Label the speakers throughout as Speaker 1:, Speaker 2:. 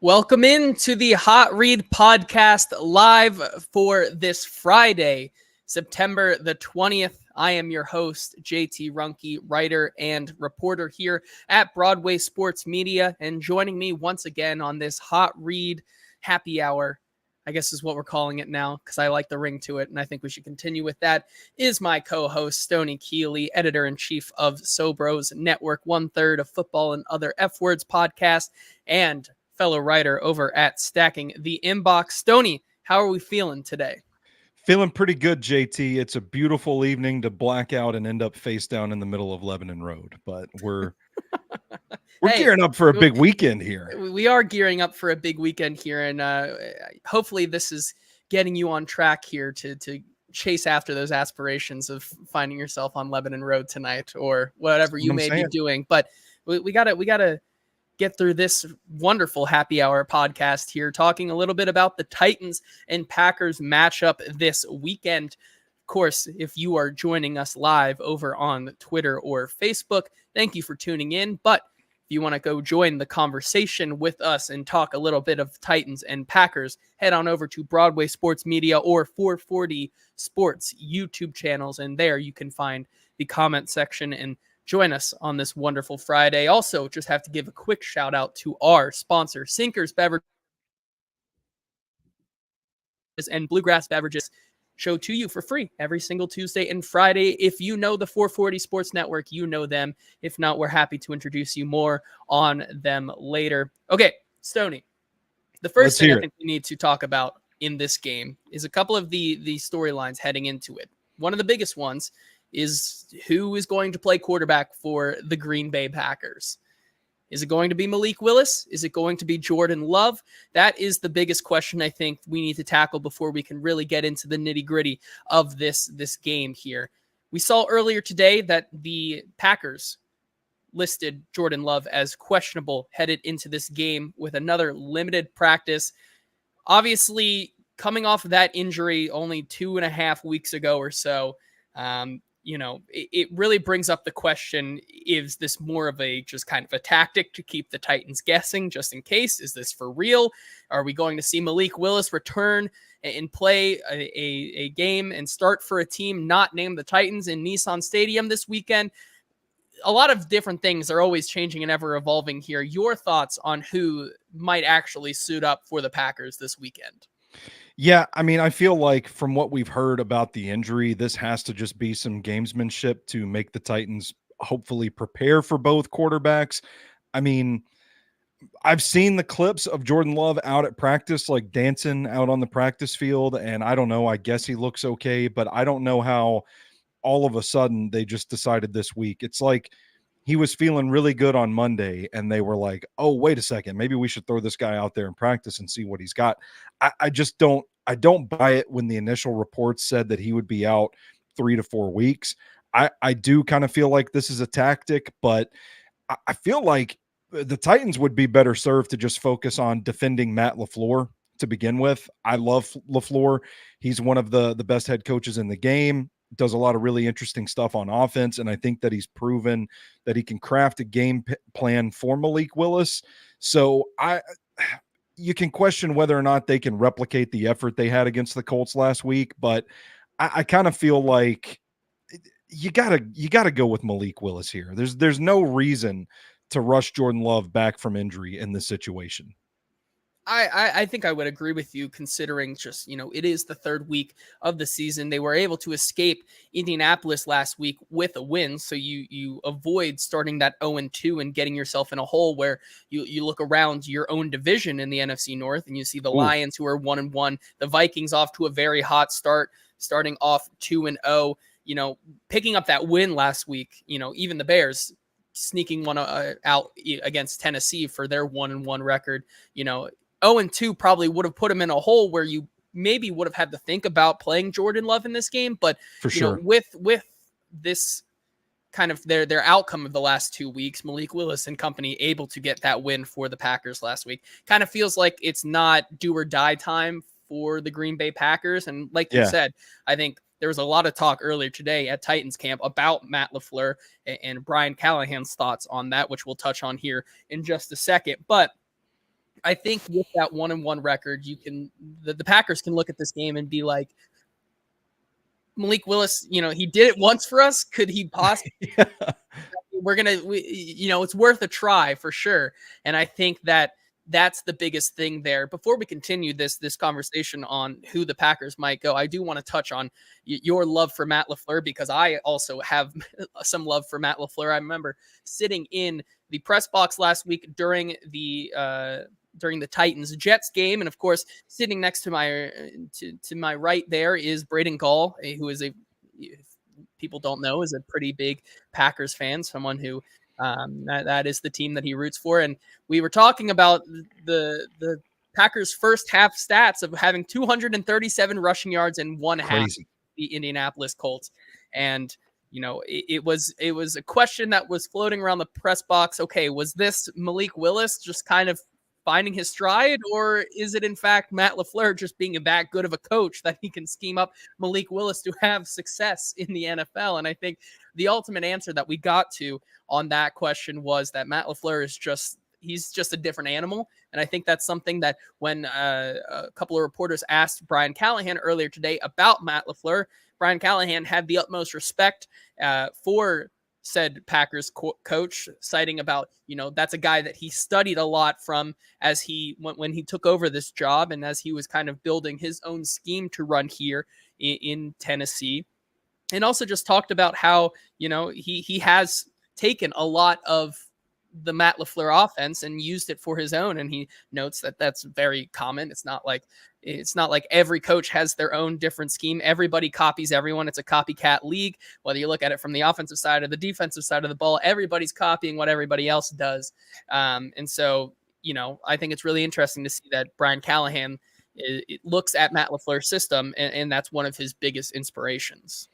Speaker 1: Welcome into the Hot Read podcast live for this Friday, September the 20th. I am your host, JT Ruhnke, writer and reporter here at Broadway Sports Media. And joining me once again on this Hot Read happy hour, I guess is what we're calling it now because I like the ring to it and I think we should continue with that, is my co-host, Stoney Keeley, editor-in-chief of Sobros Network, 1/3 of Football and Other F Words podcast, and fellow writer over at Stacking the Inbox. Stoney, how are we feeling today?
Speaker 2: Feeling pretty good, JT. It's a beautiful evening to black out and end up face down in the middle of Lebanon Road, but we're gearing up for a big weekend here.
Speaker 1: We are gearing up for a big weekend here, and hopefully this is getting you on track here to chase after those aspirations of finding yourself on Lebanon Road tonight or whatever you may be doing. But we gotta get through this wonderful happy hour podcast here, talking a little bit about the Titans and Packers matchup this weekend. Of course, if you are joining us live over on Twitter or Facebook, thank you for tuning in. But if you want to go join the conversation with us and talk a little bit of Titans and Packers, head on over to Broadway Sports Media or 440 Sports YouTube channels, and there you can find the comment section and join us on this wonderful Friday. Also, just have to give a quick shout out to our sponsor, Sinkers Beverages and Bluegrass Beverages, show to you for free every single Tuesday and Friday. If you know the 440 Sports Network, you know them. If not, we're happy to introduce you more on them later. Okay, Stoney, the first thing I think we need to talk about in this game is a couple of the storylines heading into it. One of the biggest ones is who is going to play quarterback for the Green Bay Packers. Is it going to be Malik Willis? Is it going to be Jordan Love? That is the biggest question I think we need to tackle before we can really get into the nitty-gritty of this game here. We saw earlier today that the Packers listed Jordan Love as questionable headed into this game with another limited practice. Obviously, coming off of that injury only 2.5 weeks ago or so, it really brings up the question, is this more of a just kind of a tactic to keep the Titans guessing just in case? Is this for real? Are we going to see Malik Willis return and play a game and start for a team not named the Titans in Nissan Stadium this weekend? A lot of different things are always changing and ever evolving here. Your thoughts on who might actually suit up for the Packers this weekend?
Speaker 2: Yeah, I mean, I feel like from what we've heard about the injury, this has to just be some gamesmanship to make the Titans hopefully prepare for both quarterbacks. I mean, I've seen the clips of Jordan Love out at practice, like dancing out on the practice field, and I don't know, I guess he looks okay, but I don't know how all of a sudden they just decided this week. It's like he was feeling really good on Monday, and they were like, oh, wait a second, maybe we should throw this guy out there in practice and see what he's got. I just don't buy it when the initial reports said that he would be out 3 to 4 weeks. I do kind of feel like this is a tactic, but I feel like the Titans would be better served to just focus on defending Matt LaFleur to begin with. I love LaFleur. He's one of the best head coaches in the game. Does a lot of really interesting stuff on offense, and I think that he's proven that he can craft a game plan for Malik Willis. So you can question whether or not they can replicate the effort they had against the Colts last week, but I kind of feel like you gotta go with Malik Willis here. There's no reason to rush Jordan Love back from injury in this situation.
Speaker 1: I think I would agree with you, considering just, it is the third week of the season. They were able to escape Indianapolis last week with a win. So you avoid starting that 0-2 and getting yourself in a hole where you look around your own division in the NFC North and you see the Lions, who are 1-1, the Vikings off to a very hot start, starting off 2-0, picking up that win last week, even the Bears sneaking one out against Tennessee for their 1-1 record, 0-2 probably would have put him in a hole where you maybe would have had to think about playing Jordan Love in this game. But
Speaker 2: for sure,
Speaker 1: with this kind of their outcome of the last 2 weeks, Malik Willis and company able to get that win for the Packers last week, kind of feels like it's not do or die time for the Green Bay Packers. And like you said, I think there was a lot of talk earlier today at Titans camp about Matt LaFleur and Brian Callahan's thoughts on that, which we'll touch on here in just a second. But I think with that 1-1 record, the Packers can look at this game and be like, Malik Willis, he did it once for us. Could he possibly?
Speaker 2: Yeah.
Speaker 1: It's worth a try for sure. And I think that's the biggest thing there. Before we continue this conversation on who the Packers might go, I do want to touch on your love for Matt LaFleur, because I also have some love for Matt LaFleur. I remember sitting in the press box last week during the Titans Jets game, and of course, sitting next to my right there is Braden Gall, who is if people don't know, is a pretty big Packers fan, someone who that is the team that he roots for. And we were talking about the Packers' first half stats of having 237 rushing yards and one half the Indianapolis Colts. And it was a question that was floating around the press box. Okay, was this Malik Willis just kind of finding his stride, or is it in fact Matt LaFleur just being that good of a coach that he can scheme up Malik Willis to have success in the NFL? And I think the ultimate answer that we got to on that question was that Matt LaFleur he's just a different animal. And I think that's something that when a couple of reporters asked Brian Callahan earlier today about Matt LaFleur, Brian Callahan had the utmost respect for said Packers coach, citing about, that's a guy that he studied a lot from as when he took over this job and as he was kind of building his own scheme to run here in Tennessee. And also just talked about how, he has taken a lot of the Matt LaFleur offense and used it for his own. And he notes that that's very common. It's not like every coach has their own different scheme. Everybody copies everyone. It's a copycat league. Whether you look at it from the offensive side or the defensive side of the ball, everybody's copying what everybody else does. And so, I think it's really interesting to see that Brian Callahan it looks at Matt LaFleur's system, and that's one of his biggest inspirations.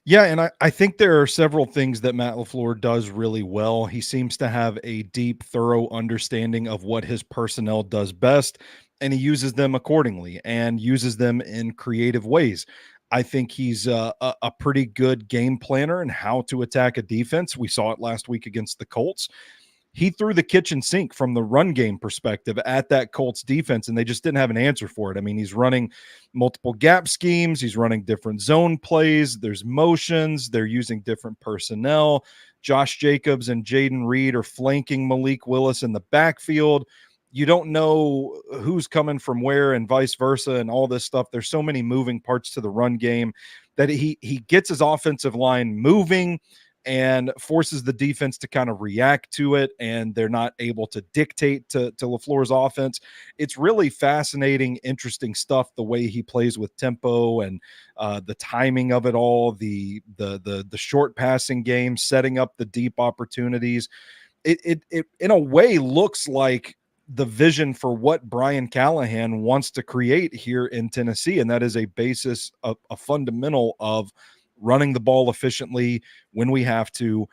Speaker 2: Yeah, and I think there are several things that Matt LaFleur does really well. He seems to have a deep, thorough understanding of what his personnel does best, and he uses them accordingly and uses them in creative ways. I think he's a pretty good game planner in how to attack a defense. We saw it last week against the Colts. He threw the kitchen sink from the run game perspective at that Colts defense, and they just didn't have an answer for it. I mean, he's running multiple gap schemes. He's running different zone plays. There's motions. They're using different personnel. Josh Jacobs and Jaden Reed are flanking Malik Willis in the backfield. You don't know who's coming from where and vice versa and all this stuff. There's so many moving parts to the run game that he gets his offensive line moving and forces the defense to kind of react to it, and they're not able to dictate to LaFleur's offense. It's really fascinating, interesting stuff, the way he plays with tempo and the timing of it all, the short passing game, setting up the deep opportunities. It in a way looks like the vision for what Brian Callahan wants to create here in Tennessee, and that is a basis, a fundamental of running the ball efficiently when we have to,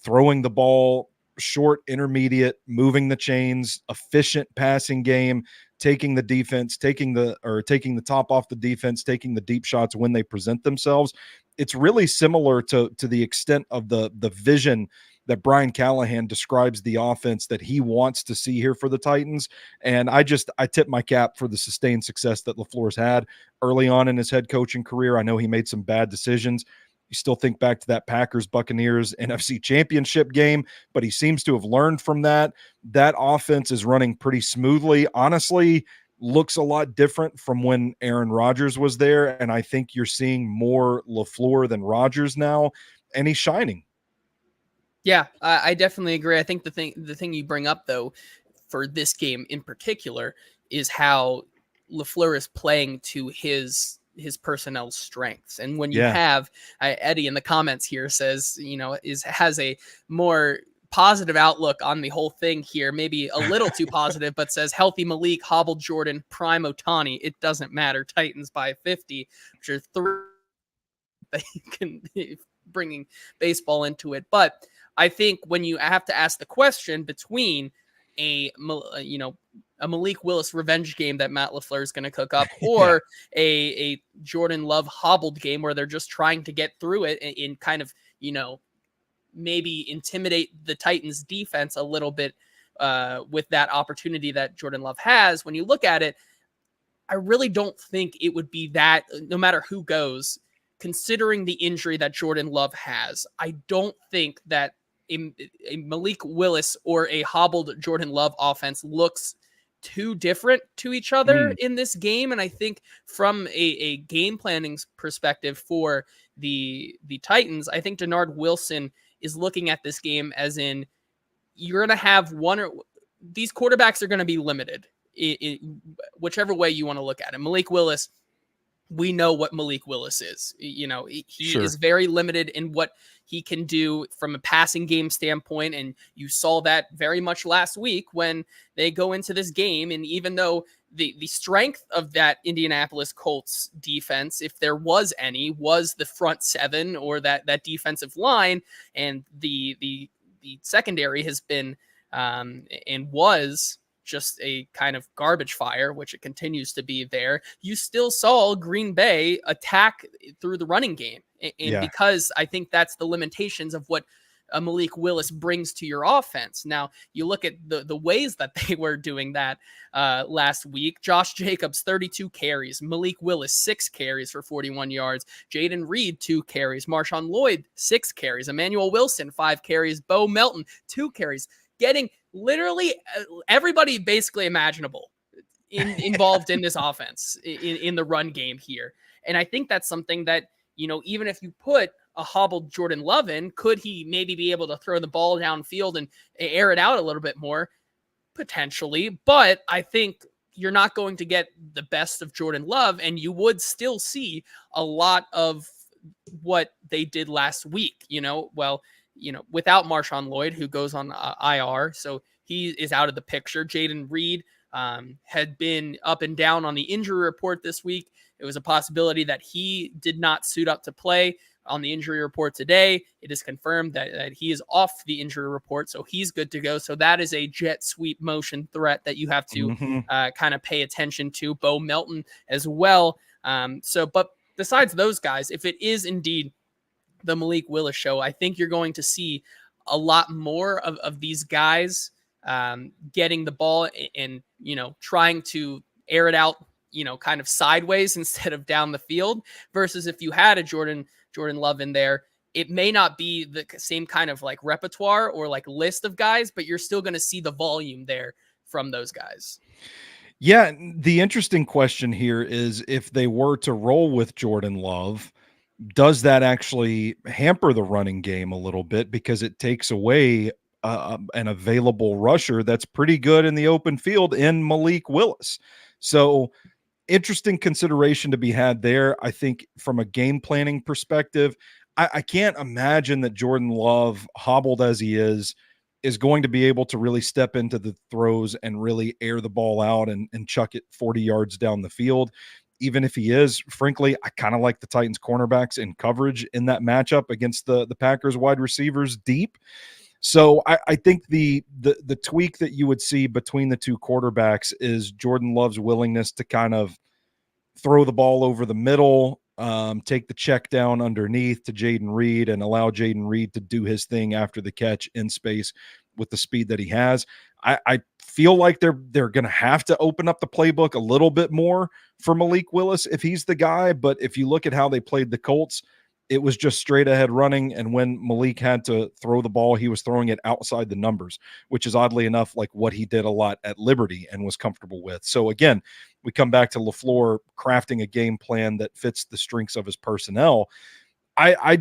Speaker 2: throwing the ball short, intermediate, moving the chains, efficient passing game, taking the defense, taking the top off the defense, taking the deep shots when they present themselves. It's really similar to the extent of the vision that Brian Callahan describes the offense that he wants to see here for the Titans. And I tip my cap for the sustained success that LaFleur's had early on in his head coaching career. I know he made some bad decisions. You still think back to that Packers-Buccaneers NFC Championship game, but he seems to have learned from that. That offense is running pretty smoothly. Honestly, looks a lot different from when Aaron Rodgers was there, and I think you're seeing more LaFleur than Rodgers now, and he's shining.
Speaker 1: Yeah, I definitely agree. I think the thing you bring up, though, for this game in particular, is how LaFleur is playing to his personnel strengths. And when you have Eddie in the comments here says, has a more positive outlook on the whole thing here, maybe a little too positive, but says healthy Malik, hobbled Jordan, prime Otani. It doesn't matter. Titans by 50, which are three that you can bringing baseball into it. But I think when you have to ask the question between a Malik Willis revenge game that Matt LaFleur is going to cook up, or a Jordan Love hobbled game where they're just trying to get through it in kind of, maybe intimidate the Titans defense a little bit with that opportunity that Jordan Love has, when you look at it, I really don't think it would be that, no matter who goes, considering the injury that Jordan Love has. I don't think that a Malik Willis or a hobbled Jordan Love offense looks too different to each other in this game. And I think from a game planning perspective for the Titans, I think Denard Wilson is looking at this game as in, you're going to have these quarterbacks are going to be limited in whichever way you want to look at it. Malik Willis, we know what Malik Willis is. You know, he is very limited in what he can do from a passing game standpoint. And you saw that very much last week when they go into this game. And even though the strength of that Indianapolis Colts defense, if there was any, was the front seven or that defensive line, and the secondary has been and was just a kind of garbage fire, which it continues to be there. You still saw Green Bay attack through the running game. And because I think that's the limitations of what Malik Willis brings to your offense. Now, you look at the ways that they were doing that last week. Josh Jacobs, 32 carries. Malik Willis, 6 carries for 41 yards. Jaden Reed, 2 carries. Marshawn Lloyd, 6 carries. Emmanuel Wilson, 5 carries. Bo Melton, 2 carries. Getting literally everybody basically imaginable involved in this offense in the run game here. And I think that's something that, you know, even if you put a hobbled Jordan Love in, could he maybe be able to throw the ball downfield and air it out a little bit more? Potentially. But I think you're not going to get the best of Jordan Love, and you would still see a lot of what they did last week, without Marshawn Lloyd, who goes on IR. So he is out of the picture. Jaden Reed had been up and down on the injury report this week. It was a possibility that he did not suit up to play on the injury report today. It is confirmed that he is off the injury report, so he's good to go. So that is a jet sweep motion threat that you have to kind of pay attention to. Bo Melton as well. But besides those guys, if it is indeed the Malik Willis show, I think you're going to see a lot more of these guys getting the ball and, trying to air it out, kind of sideways instead of down the field, versus if you had a Jordan Love in there, it may not be the same kind of like repertoire or like list of guys, but you're still going to see the volume there from those guys.
Speaker 2: Yeah. The interesting question here is, if they were to roll with Jordan Love, does that actually hamper the running game a little bit, because it takes away an available rusher that's pretty good in the open field in Malik Willis? So interesting consideration to be had there. I think from a game planning perspective, I can't imagine that Jordan Love, hobbled as he is going to be able to really step into the throws and really air the ball out and chuck it 40 yards down the field. Even if he is, frankly, I kind of like the Titans cornerbacks in coverage in that matchup against the Packers wide receivers deep. So I think the tweak that you would see between the two quarterbacks is Jordan Love's willingness to kind of throw the ball over the middle, take the check down underneath to Jaden Reed and allow Jaden Reed to do his thing after the catch in space with the speed that he has. I feel like they're going to have to open up the playbook a little bit more for Malik Willis if he's the guy. But if you look at how they played the Colts, it was just straight ahead running. And when Malik had to throw the ball, he was throwing it outside the numbers, which is oddly enough like what he did a lot at Liberty and was comfortable with. So again, we come back to LaFleur crafting a game plan that fits the strengths of his personnel. I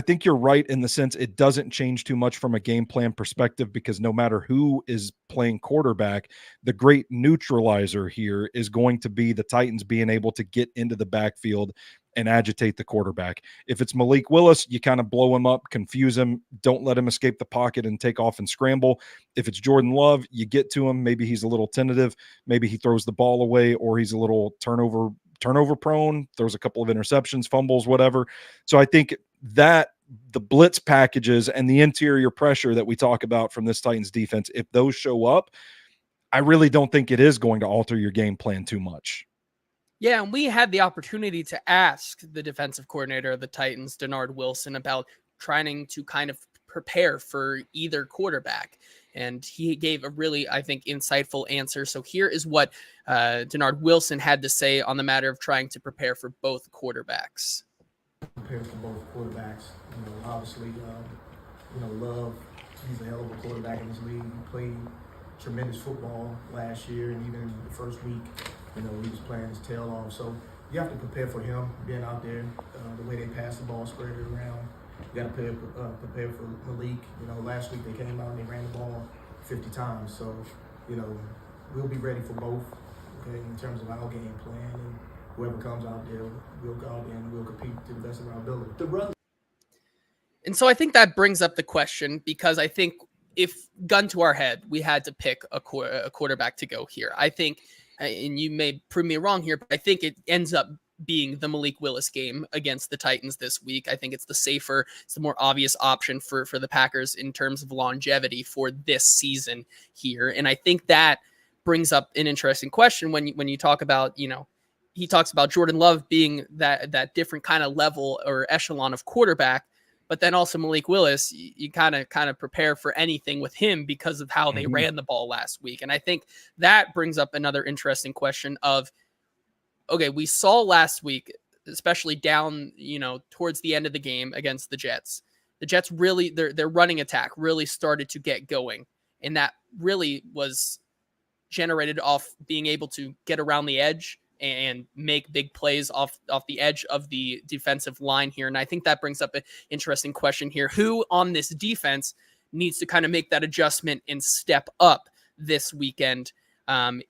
Speaker 2: think you're right in the sense it doesn't change too much from a game plan perspective, because no matter who is playing quarterback, the great neutralizer here is going to be the Titans being able to get into the backfield and agitate the quarterback. If it's Malik Willis, you kind of blow him up, confuse him, don't let him escape the pocket and take off and scramble. If it's Jordan Love, you get to him, maybe he's a little tentative, maybe he throws the ball away, or he's a little turnover prone, throws a couple of interceptions, fumbles, whatever. So I think that the blitz packages and the interior pressure that we talk about from this Titans defense, if those show up, I really don't think it is going to alter your game plan too much.
Speaker 1: Yeah, and we had the opportunity to ask the defensive coordinator of the Titans, Denard Wilson, about trying to kind of prepare for either quarterback. And he gave a really, I think, insightful answer. So here is what Denard Wilson had to say on the matter of trying to prepare for both quarterbacks.
Speaker 3: Prepare for both quarterbacks. Obviously, Love, he's a hell of a quarterback in this league. He played tremendous football last year, and even the first week, he was playing his tail off. So you have to prepare for him being out there, the way they pass the ball, spread it around. You got to prepare for Malik. Last week they came out and they ran the ball 50 times. So, we'll be ready for both, okay, in terms of our game plan. And whoever comes out there, we'll go out there and we'll compete to the best of our ability.
Speaker 1: And so I think that brings up the question, because I think if gun to our head, we had to pick a quarterback to go here. I think, and you may prove me wrong here, but I think it ends up being the Malik Willis game against the Titans this week. I think it's the safer, it's the more obvious option for the Packers in terms of longevity for this season here. And I think that brings up an interesting question when you talk about, he talks about Jordan Love being that different kind of level or echelon of quarterback. But then also Malik Willis, you kind of prepare for anything with him because of how they ran the ball last week. And I think that brings up another interesting question of, okay, we saw last week, especially down, towards the end of the game against the Jets. The Jets really, their running attack really started to get going. And that really was generated off being able to get around the edge and make big plays off the edge of the defensive line here. And I think that brings up an interesting question here. Who on this defense needs to kind of make that adjustment and step up this weekend?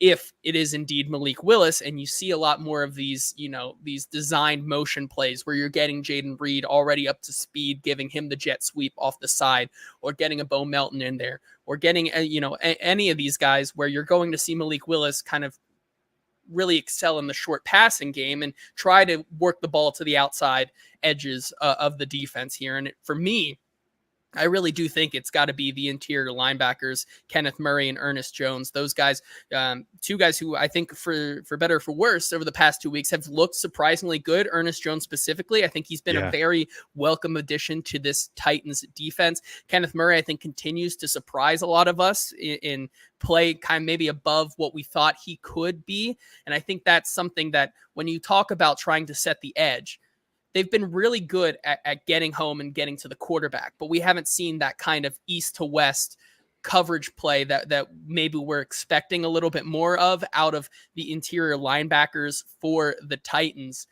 Speaker 1: If it is indeed Malik Willis, and you see a lot more of these, these designed motion plays where you're getting Jaden Reed already up to speed, giving him the jet sweep off the side, or getting a Bo Melton in there, or getting, any of these guys where you're going to see Malik Willis kind of really excel in the short passing game and try to work the ball to the outside edges of the defense here. And for me, I really do think it's got to be the interior linebackers, Kenneth Murray and Ernest Jones. Those guys, two guys who I think for better or for worse over the past 2 weeks have looked surprisingly good. Ernest Jones specifically, I think he's been a very welcome addition to this Titans defense. Kenneth Murray, I think, continues to surprise a lot of us in play kind of maybe above what we thought he could be. And I think that's something that when you talk about trying to set the edge, they've been really good at getting home and getting to the quarterback, but we haven't seen that kind of east to west coverage play that maybe we're expecting a little bit more of out of the interior linebackers for the Titans.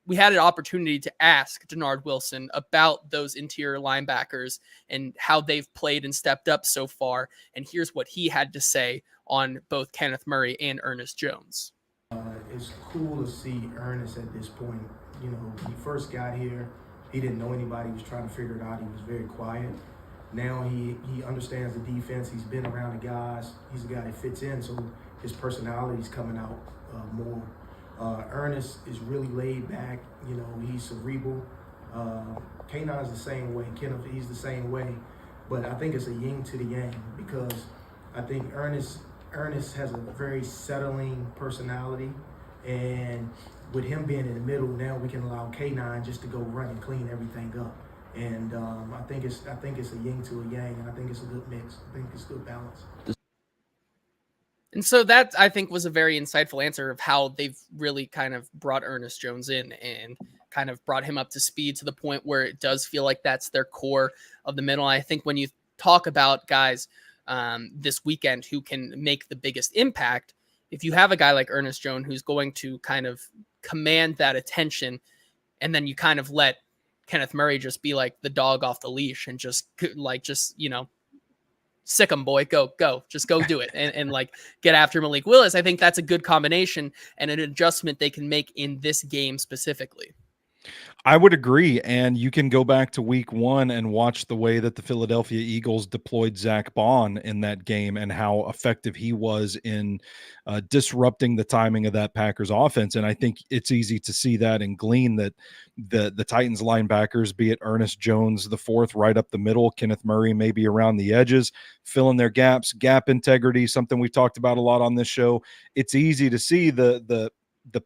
Speaker 1: We had an opportunity to ask Denard Wilson about those interior linebackers and how they've played and stepped up so far. And here's what he had to say on both Kenneth Murray and Ernest Jones.
Speaker 3: It's cool to see Ernest at this point. When he first got here, he didn't know anybody. He was trying to figure it out. He was very quiet. Now he understands the defense. He's been around the guys. He's a guy that fits in, so his personality's coming out more. Ernest is really laid back. He's cerebral. K9's the same way. Kenneth, he's the same way. But I think it's a yin to the yang, because I think Ernest has a very settling personality, and with him being in the middle, now we can allow K9 just to go run and clean everything up. And I think it's a yin to a yang, and I think it's a good mix. I think it's a good balance.
Speaker 1: And so that, I think, was a very insightful answer of how they've really kind of brought Ernest Jones in and kind of brought him up to speed to the point where it does feel like that's their core of the middle. I think when you talk about guys this weekend who can make the biggest impact, if you have a guy like Ernest Jones who's going to kind of command that attention, and then you kind of let Kenneth Murray just be like the dog off the leash and just sick him, boy, go, just go do it. And like get after Malik Willis. I think that's a good combination and an adjustment they can make in this game specifically.
Speaker 2: I would agree. And you can go back to week 1 and watch the way that the Philadelphia Eagles deployed Zach Bond in that game and how effective he was in disrupting the timing of that Packers offense. And I think it's easy to see that and glean that the Titans linebackers, be it Ernest Jones, the fourth right up the middle, Kenneth Murray maybe around the edges, filling their gaps, gap integrity, something we've talked about a lot on this show. It's easy to see the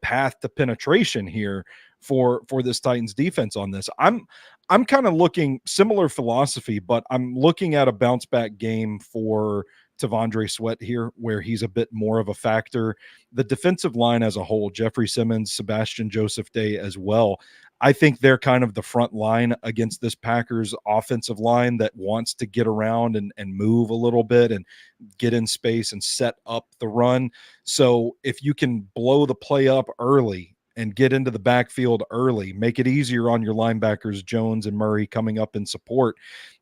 Speaker 2: path to penetration here for this Titans defense on this. I'm kind of looking similar philosophy, but I'm looking at a bounce back game for Tavondre Sweat here, where he's a bit more of a factor. The defensive line as a whole, Jeffrey Simmons, Sebastian Joseph Day as well, I think they're kind of the front line against this Packers offensive line that wants to get around and move a little bit and get in space and set up the run. So if you can blow the play up early and get into the backfield early, make it easier on your linebackers, Jones and Murray, coming up in support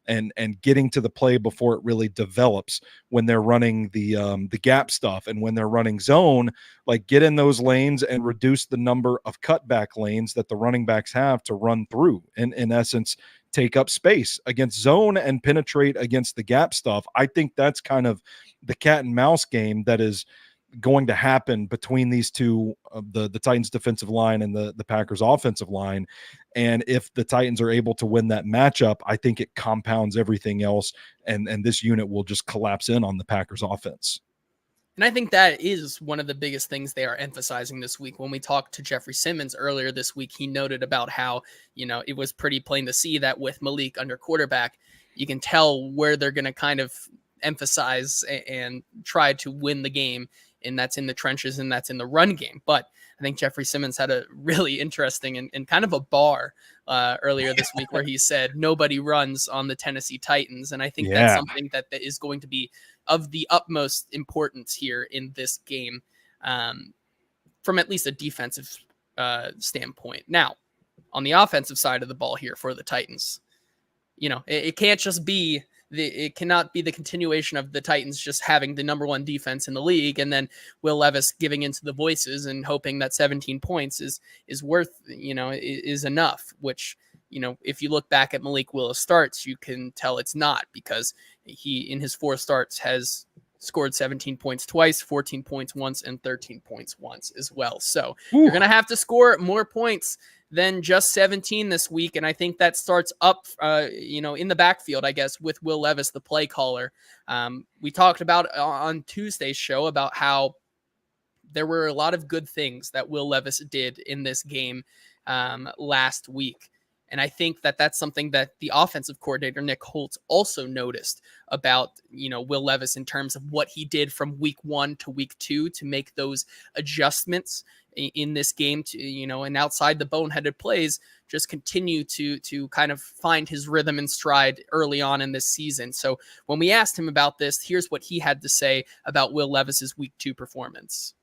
Speaker 2: and getting to the play before it really develops when they're running the gap stuff. And when they're running zone, like, get in those lanes and reduce the number of cutback lanes that the running backs have to run through, and in essence, take up space against zone and penetrate against the gap stuff. I think that's kind of the cat and mouse game that is going to happen between these two, the Titans defensive line and the Packers offensive line. And if the Titans are able to win that matchup, I think it compounds everything else, and this unit will just collapse in on the Packers offense.
Speaker 1: And I think that is one of the biggest things they are emphasizing this week. When we talked to Jeffrey Simmons earlier this week, he noted about how, it was pretty plain to see that with Malik under quarterback, you can tell where they're going to kind of emphasize and try to win the game. And that's in the trenches, and that's in the run game. But I think Jeffrey Simmons had a really interesting and kind of a bar earlier this week where he said nobody runs on the Tennessee Titans. And I think that's something that is going to be of the utmost importance here in this game, from at least a defensive standpoint. Now, on the offensive side of the ball here for the Titans, it can't just be it cannot be the continuation of the Titans just having the number one defense in the league and then Will Levis giving into the voices and hoping that 17 points is worth, is enough, which, if you look back at Malik Willis starts, you can tell it's not, because he, in his 4 starts, has scored 17 points twice, 14 points once, and 13 points once as well. So you're going to have to score more points than just 17 this week. And I think that starts up, in the backfield, I guess, with Will Levis, the play caller. We talked about on Tuesday's show about how there were a lot of good things that Will Levis did in this game last week. And I think that that's something that the offensive coordinator, Nick Holtz, also noticed about, Will Levis in terms of what he did from week 1 to week 2 to make those adjustments in this game to, and outside the boneheaded plays, just continue to kind of find his rhythm and stride early on in this season. So when we asked him about this, here's what he had to say about Will Levis's week 2 performance.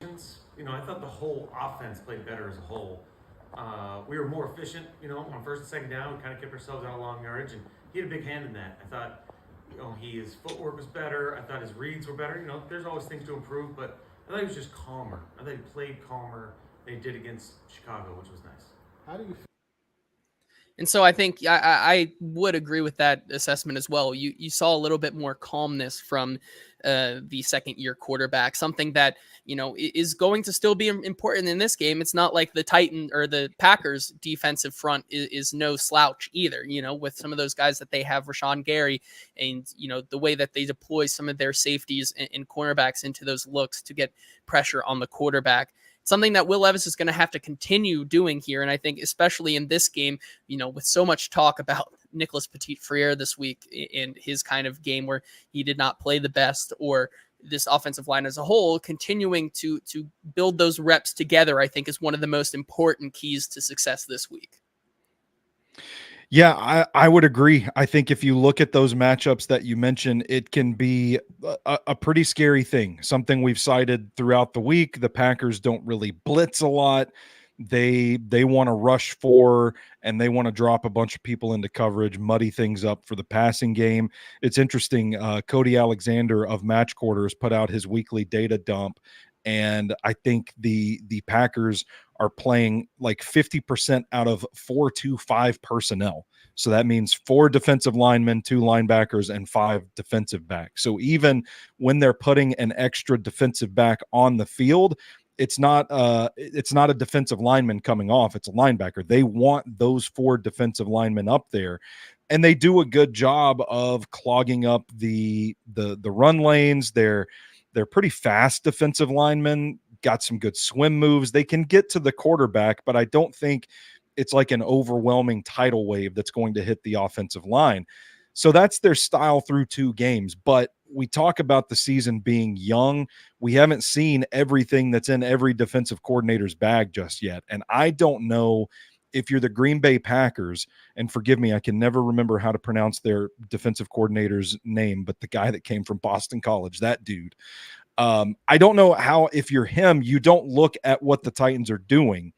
Speaker 4: I thought the whole offense played better as a whole. We were more efficient, on first and second down. We kind of kept ourselves out of long yardage, and he had a big hand in that. I thought, his footwork was better. I thought his reads were better. There's always things to improve, but I thought he was just calmer. I thought he played calmer than he did against Chicago, which was nice.
Speaker 3: How do you feel?
Speaker 1: And so I think I would agree with that assessment as well. You saw a little bit more calmness from the second-year quarterback, something that, is going to still be important in this game. It's not like the Titan or the Packers defensive front is no slouch either, with some of those guys that they have, Rashawn Gary, and, the way that they deploy some of their safeties and cornerbacks into those looks to get pressure on the quarterback. Something that Will Levis is going to have to continue doing here. And I think especially in this game, with so much talk about Nicholas Petit-Frere this week and his kind of game where he did not play the best, or this offensive line as a whole, continuing to build those reps together, I think is one of the most important keys to success this week.
Speaker 2: Yeah, I would agree. I think if you look at those matchups that you mentioned, it can be a pretty scary thing. Something we've cited throughout the week. The Packers don't really blitz a lot. They want to rush for, and they want to drop a bunch of people into coverage, muddy things up for the passing game. It's interesting. Cody Alexander of Match Quarters put out his weekly data dump, and I think the Packers are playing like 50% out of 4-2-5 personnel. So that means 4 defensive linemen, 2 linebackers, and 5 defensive backs. So even when they're putting an extra defensive back on the field, it's not a defensive lineman coming off. It's a linebacker. They want those 4 defensive linemen up there, and they do a good job of clogging up the run lanes. They're pretty fast defensive linemen, got some good swim moves. They can get to the quarterback, but I don't think it's like an overwhelming tidal wave that's going to hit the offensive line. So that's their style through 2 games. But we talk about the season being young. We haven't seen everything that's in every defensive coordinator's bag just yet. And I don't know if you're the Green Bay Packers, and forgive me, I can never remember how to pronounce their defensive coordinator's name, but the guy that came from Boston College, that dude. I don't know how, if you're him, you don't look at what the Titans are doing,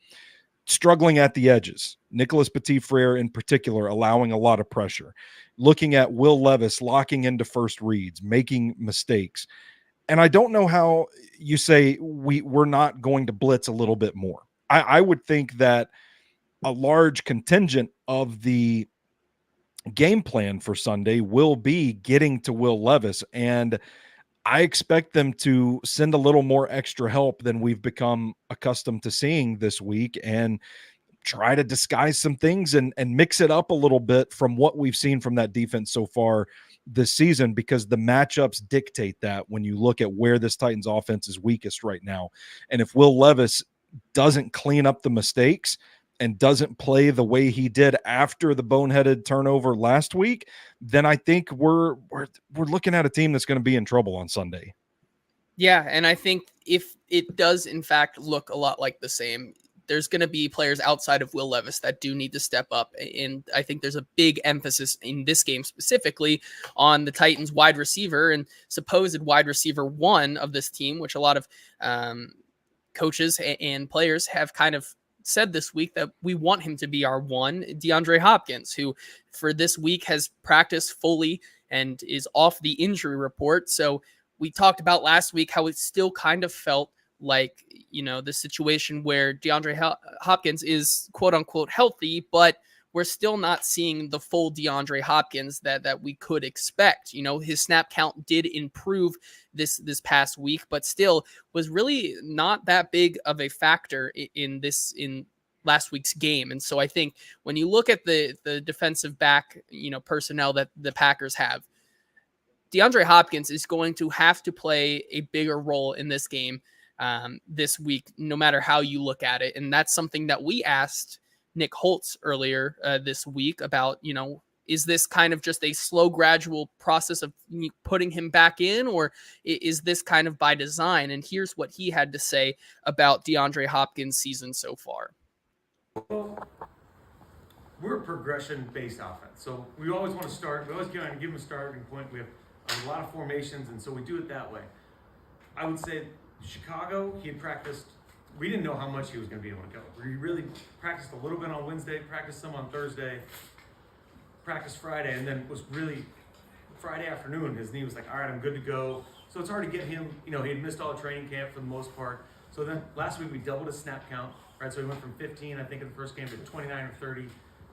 Speaker 2: struggling at the edges. Nicholas Petit-Frere in particular, allowing a lot of pressure. Looking at Will Levis locking into first reads, making mistakes. And I don't know how you say we're not going to blitz a little bit more. I would think that a large contingent of the game plan for Sunday will be getting to Will Levis, and I expect them to send a little more extra help than we've become accustomed to seeing this week and try to disguise some things and mix it up a little bit from what we've seen from that defense so far this season, because the matchups dictate that when you look at where this Titans offense is weakest right now. And if Will Levis doesn't clean up the mistakes and doesn't play the way he did after the boneheaded turnover last week, then I think we're looking at a team that's going to be in trouble on Sunday.
Speaker 1: Yeah, and I think if it does in fact look a lot like the same, there's going to be players outside of Will Levis that do need to step up. And I think there's a big emphasis in this game specifically on the Titans wide receiver and supposed wide receiver 1 of this team, which a lot of coaches and players have kind of said this week that we want him to be our 1, DeAndre Hopkins, who for this week has practiced fully and is off the injury report. So we talked about last week how it still kind of felt like, the situation where DeAndre Hopkins is quote unquote healthy, but we're still not seeing the full DeAndre Hopkins that we could expect. His snap count did improve this past week, but still was really not that big of a factor in last week's game. And so I think when you look at the defensive back, personnel that the Packers have, DeAndre Hopkins is going to have to play a bigger role in this game this week, no matter how you look at it. And that's something that we asked Nick Holtz earlier this week about, is this kind of just a slow, gradual process of putting him back in, or is this kind of by design? And here's what he had to say about DeAndre Hopkins' season so far.
Speaker 4: Well, we're a progression-based offense, so we always want to start. We always give him a starting point. We have a lot of formations, and so we do it that way. I would say Chicago, he had practiced. We didn't know how much he was going to be able to go. We really practiced a little bit on Wednesday, practiced some on Thursday, practiced Friday, and then was really Friday afternoon. His knee was like, all right, I'm good to go. So it's hard to get him, he had missed all training camp for the most part. So then last week we doubled his snap count, right? So he went from 15, I think, in the first game to 29 or 30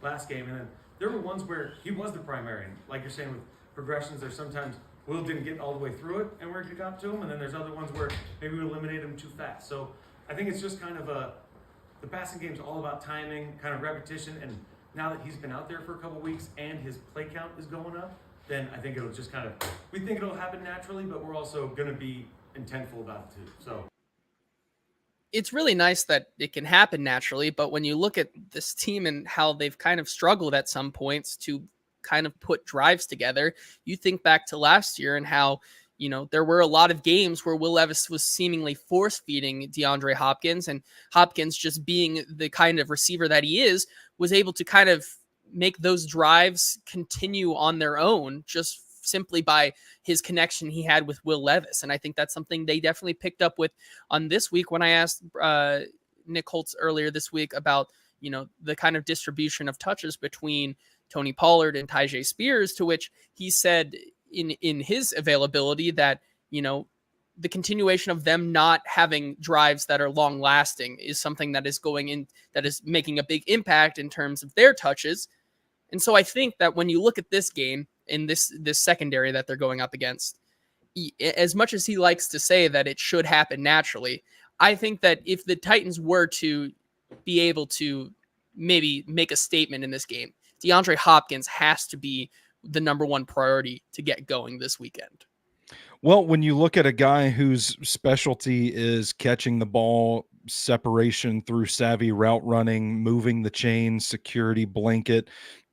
Speaker 4: last game. And then there were ones where he was the primary. And like you're saying with progressions, there's sometimes Will didn't get all the way through it and we got to him. And then there's other ones where maybe we eliminated him too fast. So I think it's just kind of the passing game's all about timing, kind of repetition. And now that he's been out there for a couple weeks and his play count is going up, then I think it'll just we think it'll happen naturally, but we're also going to be intentful about it too. So
Speaker 1: it's really nice that it can happen naturally, but when you look at this team and how they've kind of struggled at some points to kind of put drives together, you think back to last year and how, there were a lot of games where Will Levis was seemingly force-feeding DeAndre Hopkins, and Hopkins, just being the kind of receiver that he is, was able to kind of make those drives continue on their own just simply by his connection he had with Will Levis. And I think that's something they definitely picked up with on this week when I asked Nick Holtz earlier this week about, the kind of distribution of touches between Tony Pollard and Tyjae Spears, to which he said in his availability that, the continuation of them not having drives that are long lasting is something that is that is making a big impact in terms of their touches. And so I think that when you look at this game in this secondary that they're going up against, as much as he likes to say that it should happen naturally, I think that if the Titans were to be able to maybe make a statement in this game, DeAndre Hopkins has to be the number one priority to get going this weekend.
Speaker 2: Well, when you look at a guy whose specialty is catching the ball, separation through savvy route running, moving the chains, security blanket,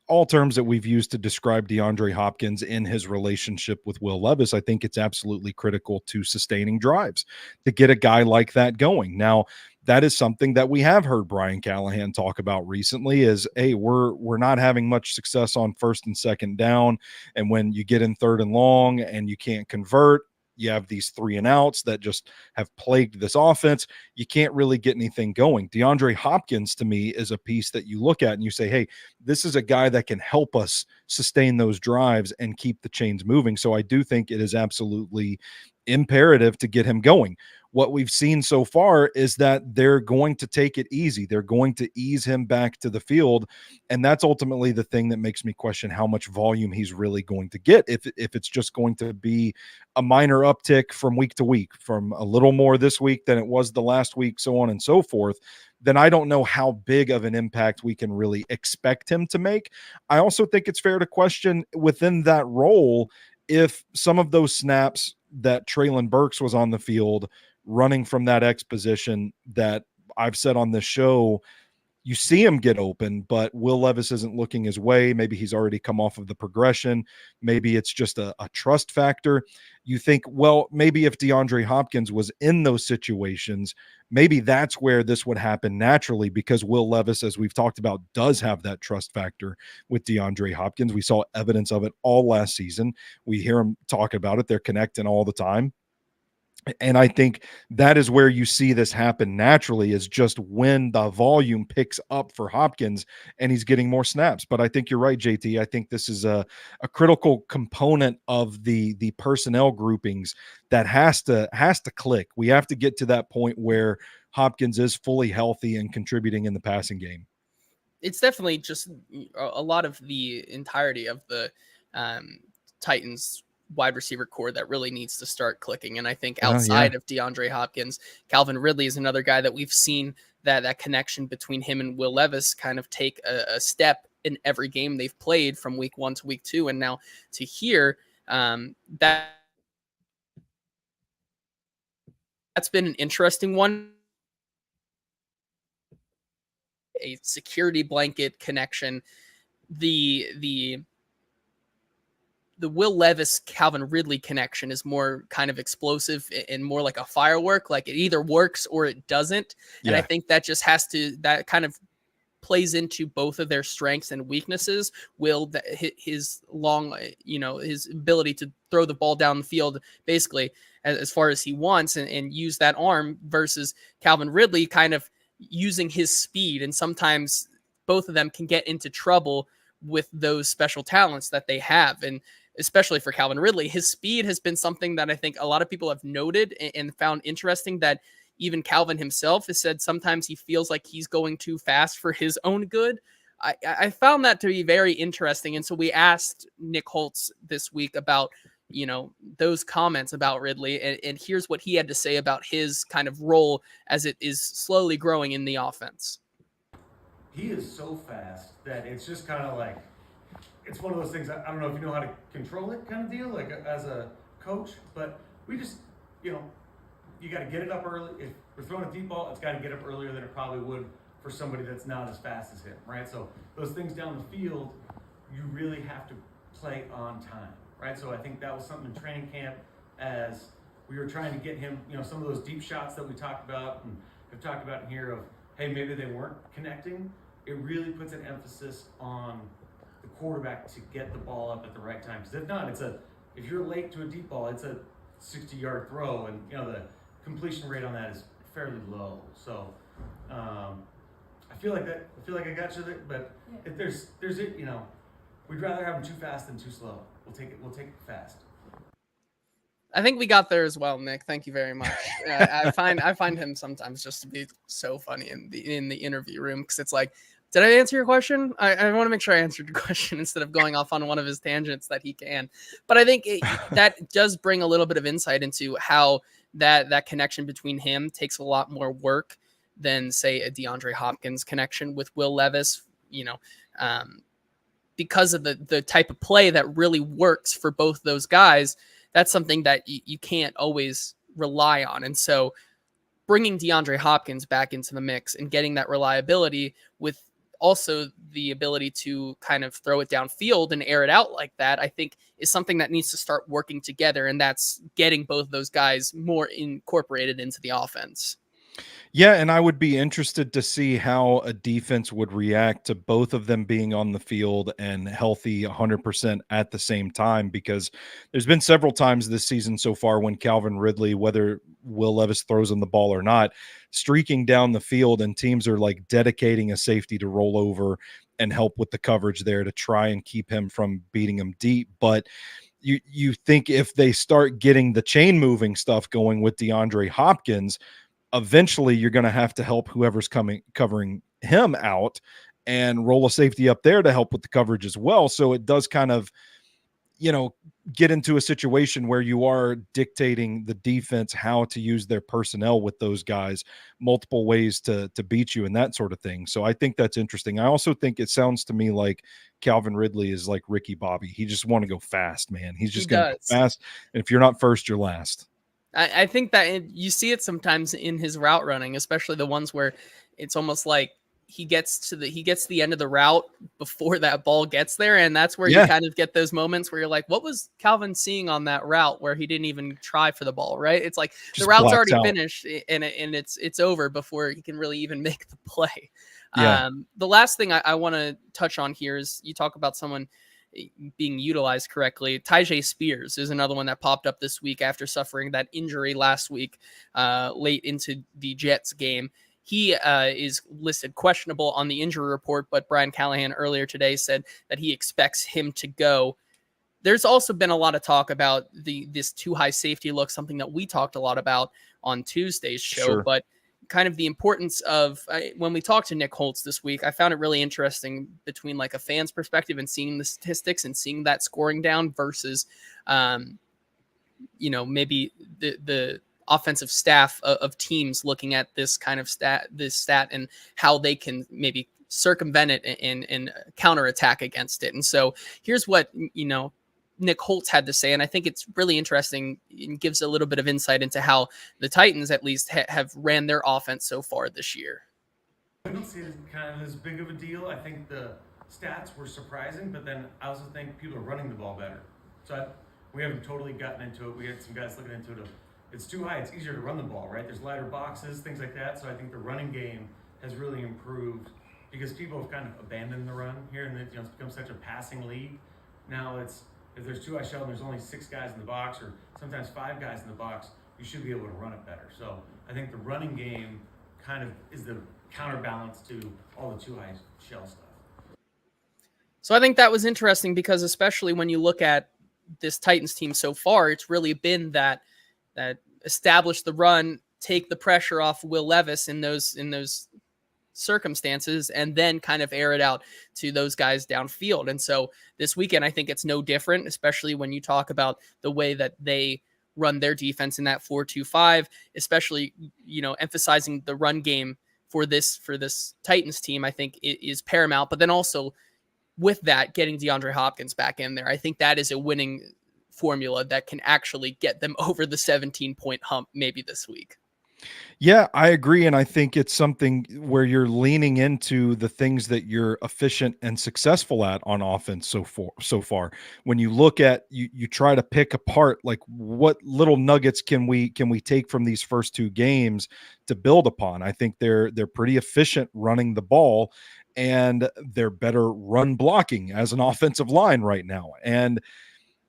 Speaker 2: all terms that we've used to describe DeAndre Hopkins in his relationship with Will Levis, I think it's absolutely critical to sustaining drives to get a guy like that going. Now, that is something that we have heard Brian Callahan talk about recently is, hey, we're not having much success on first and second down. And when you get in third and long and you can't convert, you have these 3 and outs that just have plagued this offense. You can't really get anything going. DeAndre Hopkins, to me, is a piece that you look at and you say, hey, this is a guy that can help us sustain those drives and keep the chains moving. So I do think it is absolutely imperative to get him going. What we've seen so far is that they're going to take it easy. They're going to ease him back to the field. And that's ultimately the thing that makes me question how much volume he's really going to get. If it's just going to be a minor uptick from week to week, from a little more this week than it was the last week, so on and so forth, then I don't know how big of an impact we can really expect him to make. I also think it's fair to question within that role if some of those snaps that Treylon Burks was on the field running from that X position that I've said on this show, you see him get open, but Will Levis isn't looking his way. Maybe he's already come off of the progression. Maybe it's just a trust factor. You think, well, maybe if DeAndre Hopkins was in those situations, maybe that's where this would happen naturally because Will Levis, as we've talked about, does have that trust factor with DeAndre Hopkins. We saw evidence of it all last season. We hear him talk about it. They're connecting all the time. And I think that is where you see this happen naturally is just when the volume picks up for Hopkins and he's getting more snaps. But I think you're right, JT. I think this is a critical component of the personnel groupings that has to click. We have to get to that point where Hopkins is fully healthy and contributing in the passing game.
Speaker 1: It's definitely just a lot of the entirety of the Titans wide receiver core that really needs to start clicking. And I think outside of DeAndre Hopkins, Calvin Ridley is another guy that we've seen that connection between him and Will Levis kind of take a step in every game they've played from week 1 to week 2. And now to hear that's been an interesting one. A security blanket connection. The Will Levis Calvin Ridley connection is more kind of explosive and more like a firework. Like it either works or it doesn't. Yeah. And I think that just that kind of plays into both of their strengths and weaknesses. Will, his long, his ability to throw the ball down the field basically as far as he wants and use that arm versus Calvin Ridley kind of using his speed. And sometimes both of them can get into trouble with those special talents that they have. And especially for Calvin Ridley, his speed has been something that I think a lot of people have noted and found interesting, that even Calvin himself has said sometimes he feels like he's going too fast for his own good. I found that to be very interesting. And so we asked Nick Holtz this week about, those comments about Ridley. And here's what he had to say about his kind of role as it is slowly growing in the offense.
Speaker 4: He is so fast that it's just kind of like, it's one of those things, I don't know if you know how to control it kind of deal, like as a coach, but we just, you got to get it up early. If we're throwing a deep ball, it's got to get up earlier than it probably would for somebody that's not as fast as him, right? So those things down the field, you really have to play on time, right? So I think that was something in training camp as we were trying to get him, some of those deep shots that we talked about and have talked about in here of, hey, maybe they weren't connecting. It really puts an emphasis on the quarterback to get the ball up at the right time. Because if not, if you're late to a deep ball, it's a 60-yard throw, and the completion rate on that is fairly low. So I feel like I got you there, but if there's we'd rather have them too fast than too slow. We'll take it fast.
Speaker 1: I think we got there as well, Nick. Thank you very much. I find him sometimes just to be so funny in the interview room, because it's like, did I answer your question? I want to make sure I answered your question instead of going off on one of his tangents that he can. But I think that does bring a little bit of insight into how that connection between him takes a lot more work than, say, a DeAndre Hopkins connection with Will Levis, because of the type of play that really works for both those guys. that's something that you can't always rely on. And so bringing DeAndre Hopkins back into the mix and getting that reliability with also the ability to kind of throw it downfield and air it out like that, I think is something that needs to start working together. And that's getting both those guys more incorporated into the offense.
Speaker 2: Yeah, and I would be interested to see how a defense would react to both of them being on the field and healthy 100% at the same time, because there's been several times this season so far when Calvin Ridley, whether Will Levis throws on the ball or not, streaking down the field, and teams are like dedicating a safety to roll over and help with the coverage there to try and keep him from beating him deep. But you think if they start getting the chain moving stuff going with DeAndre Hopkins, eventually you're going to have to help whoever's covering him out and roll a safety up there to help with the coverage as well. So it does kind of, get into a situation where you are dictating the defense how to use their personnel with those guys, multiple ways to beat you and that sort of thing. So I think that's interesting. I also think it sounds to me like Calvin Ridley is like Ricky Bobby. He just want to go fast, man. He's just going to go fast. And if you're not first, you're last.
Speaker 1: I think that you see it sometimes in his route running, especially the ones where it's almost like he gets to the end of the route before that ball gets there. And that's where you kind of get those moments where you're like, what was Calvin seeing on that route where he didn't even try for the ball, right? It's like just the route's already finished and it's over before he can really even make the play.
Speaker 2: Yeah.
Speaker 1: The last thing I want to touch on here is you talk about someone being utilized correctly. Tyjae Spears is another one that popped up this week after suffering that injury last week, late into the Jets game. He is listed questionable on the injury report, but Brian Callahan earlier today said that he expects him to go. There's also been a lot of talk about this too high safety look, something that we talked a lot about on Tuesday's show,
Speaker 2: Sure.
Speaker 1: But kind of the importance of when we talked to Nick Holtz this week, I found it really interesting between like a fan's perspective and seeing the statistics and seeing that scoring down versus, maybe the offensive staff of teams looking at this kind of stat and how they can maybe circumvent it and counterattack against it. And so here's what, Nick Holtz had to say, and I think it's really interesting and gives a little bit of insight into how the Titans at least have ran their offense so far this year.
Speaker 4: I don't see it as kind of as big of a deal. I think the stats were surprising, but then I also think people are running the ball better. So we haven't totally gotten into it. We had some guys looking into it. It's too high. It's easier to run the ball, right? There's lighter boxes, things like that. So I think the running game has really improved because people have kind of abandoned the run here, and it's become such a passing league. Now if there's two high shell and there's only 6 guys in the box or sometimes 5 guys in the box, you should be able to run it better. So I think the running game kind of is the counterbalance to all the too high shell stuff.
Speaker 1: So I think that was interesting because especially when you look at this Titans team so far, it's really been that establish the run, take the pressure off Will Levis in those circumstances, and then kind of air it out to those guys downfield. And so this weekend, I think it's no different, especially when you talk about the way that they run their defense in that 4-2-5, especially, emphasizing the run game for this Titans team, I think is paramount. But then also with that, getting DeAndre Hopkins back in there, I think that is a winning formula that can actually get them over the 17-point hump maybe this week.
Speaker 2: Yeah, I agree. And I think it's something where you're leaning into the things that you're efficient and successful at on offense so far. When you look at you try to pick apart like what little nuggets can we take from these first 2 games to build upon. I think they're pretty efficient running the ball, and they're better run blocking as an offensive line right now. And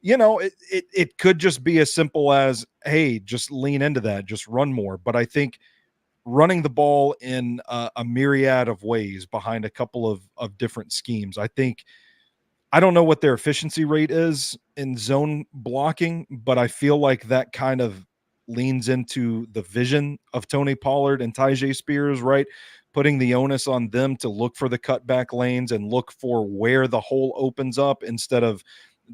Speaker 2: it could just be as simple as, hey, just lean into that, just run more. But I think running the ball in a myriad of ways behind a couple of different schemes, I don't know what their efficiency rate is in zone blocking, but I feel like that kind of leans into the vision of Tony Pollard and Tyjae Spears, right? Putting the onus on them to look for the cutback lanes and look for where the hole opens up instead of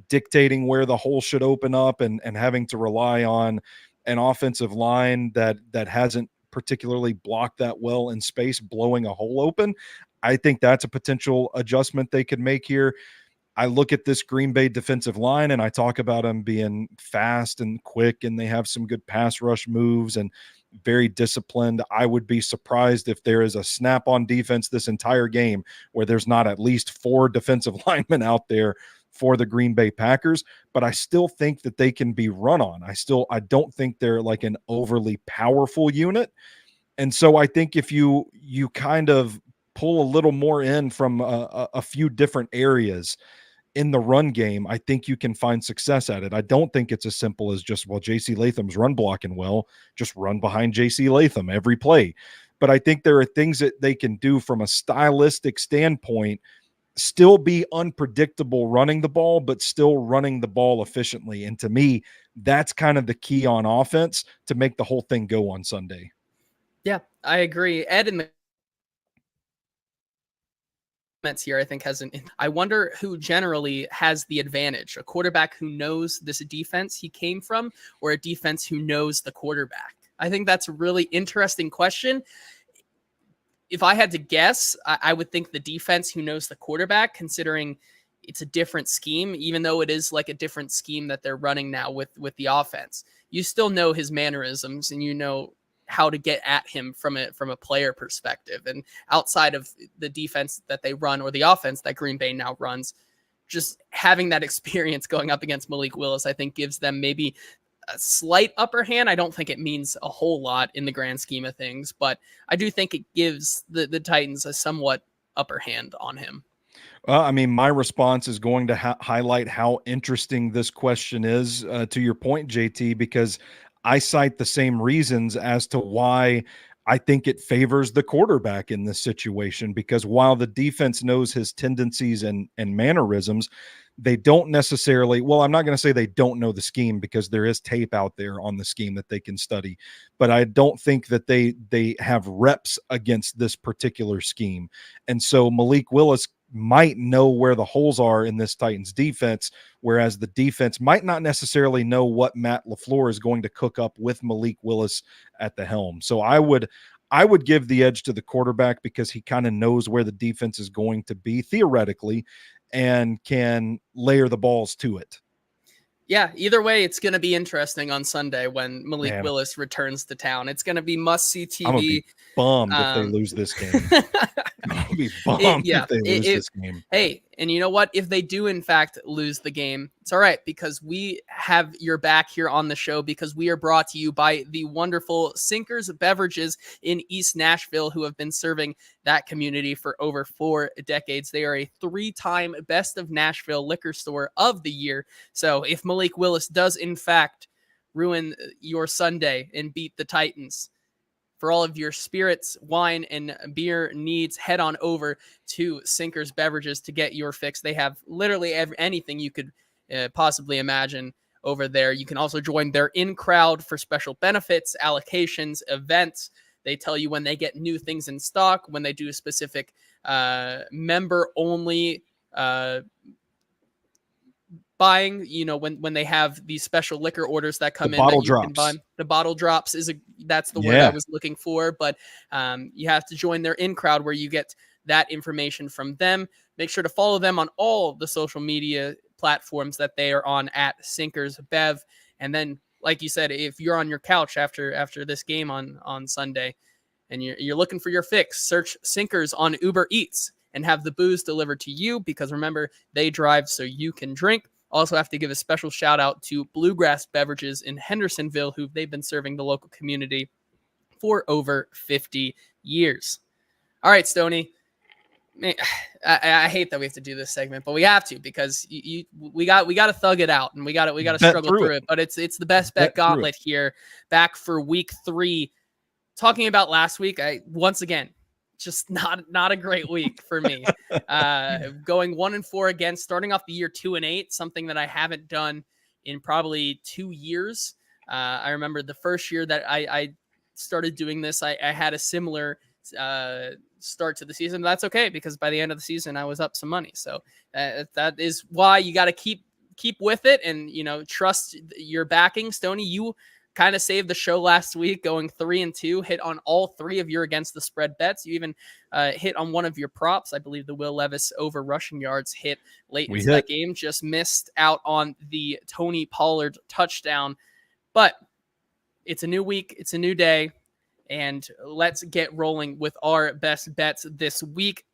Speaker 2: dictating where the hole should open up and having to rely on an offensive line that hasn't particularly blocked that well in space, blowing a hole open. I think that's a potential adjustment they could make here. I look at this Green Bay defensive line and I talk about them being fast and quick, and they have some good pass rush moves and very disciplined. I would be surprised if there is a snap on defense this entire game where there's not at least 4 defensive linemen out there for the Green Bay Packers, but I still think that they can be run on. I don't think they're like an overly powerful unit. And so I think if you kind of pull a little more in from a few different areas in the run game, I think you can find success at it. I don't think it's as simple as just, well, JC Latham's run blocking well, just run behind JC Latham every play. But I think there are things that they can do from a stylistic standpoint, still be unpredictable running the ball, but still running the ball efficiently. And to me, that's kind of the key on offense to make the whole thing go on Sunday.
Speaker 1: Yeah, I agree. Ed in the here, I think, I wonder who generally has the advantage, a quarterback who knows this defense he came from, or a defense who knows the quarterback. I think that's a really interesting question. If I had to guess, I would think the defense who knows the quarterback, considering it's a different scheme, even though it is like a different scheme that they're running now with the offense. You still know his mannerisms, and you know how to get at him from a player perspective. And outside of the defense that they run, or the offense that Green Bay now runs, just having that experience going up against Malik Willis, I think gives them maybe a slight upper hand. I don't think it means a whole lot in the grand scheme of things, but I do think it gives the Titans a somewhat upper hand on him.
Speaker 2: Well, I mean, my response is going to highlight how interesting this question is, to your point, JT, because I cite the same reasons as to why I think it favors the quarterback in this situation, because while the defense knows his tendencies and mannerisms, they don't necessarily, well, I'm not going to say they don't know the scheme, because there is tape out there on the scheme that they can study, but I don't think that they have reps against this particular scheme. And so Malik Willis might know where the holes are in this Titans defense, whereas the defense might not necessarily know what Matt LaFleur is going to cook up with Malik Willis at the helm. So I would give the edge to the quarterback, because he kind of knows where the defense is going to be theoretically and can layer the balls to it.
Speaker 1: Yeah, either way, it's going to be interesting on Sunday when Malik Willis returns to town. It's going to be must-see TV.
Speaker 2: I'm going to be bummed if they lose this game. I'll be bummed if they lose this game.
Speaker 1: Hey, and you know what? If they do, in fact, lose the game, it's all right, because we have your back here on the show, because we are brought to you by the wonderful Sinkers Beverages in East Nashville, who have been serving that community for over 4 decades. They are a 3-time Best of Nashville Liquor Store of the Year. So if Malik Willis does, in fact, ruin your Sunday and beat the Titans, for all of your spirits, wine, and beer needs, head on over to Sinkers Beverages to get your fix. They have literally anything you could possibly imagine over there. You can also join their in-crowd for special benefits, allocations, events. They tell you when they get new things in stock, when they do specific member-only buying, you know, when they have these special liquor orders that come in,
Speaker 2: bottle
Speaker 1: that you
Speaker 2: drops.
Speaker 1: can buy. The bottle drops that's the word I was looking for, but you have to join their in-crowd where you get that information from them. Make sure to follow them on all the social media platforms that they are on at Sinkers Bev. And then, like you said, if you're on your couch after this game on Sunday and you're looking for your fix, search Sinkers on Uber Eats and have the booze delivered to you, because remember, they drive so you can drink. Also have to give a special shout out to Bluegrass Beverages in Hendersonville, who they've been serving the local community for over 50 years. All right, Stoney. Man, I hate that we have to do this segment, but we have to, because we got to thug it out, and we got to struggle through it. But it's the best bet gauntlet here, back for week 3. Talking about last week, once again, just not a great week for me. Going 1-4 again, starting off the year 2-8, something that I haven't done in probably 2 years. I remember the first year that I started doing this, I had a similar start to the season. That's okay, because by the end of the season, I was up some money. So that is why you got to keep with it, and trust your backing. Stoney, you kind of saved the show last week, going 3-2, hit on all 3 of your against the spread bets. You even hit on one of your props. I believe the Will Levis over rushing yards hit late into that game. Just missed out on the Tony Pollard touchdown. But it's a new week. It's a new day. And let's get rolling with our best bets this week.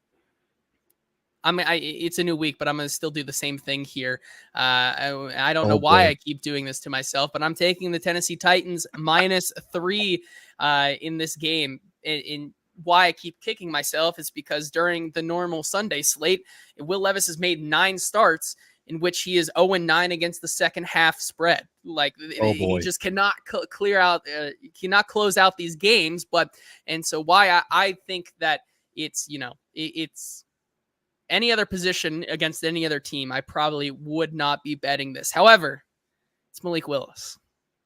Speaker 1: It's a new week, but I'm going to still do the same thing here. I don't know why I keep doing this to myself, but I'm taking the Tennessee Titans -3 in this game. In why I keep kicking myself is because during the normal Sunday slate, Will Levis has made 9 starts in which he is 0-9 against the second half spread. Like he just cannot cannot close out these games. And so why I think that it's, it's any other position against any other team, I probably would not be betting this. However, it's Malik Willis.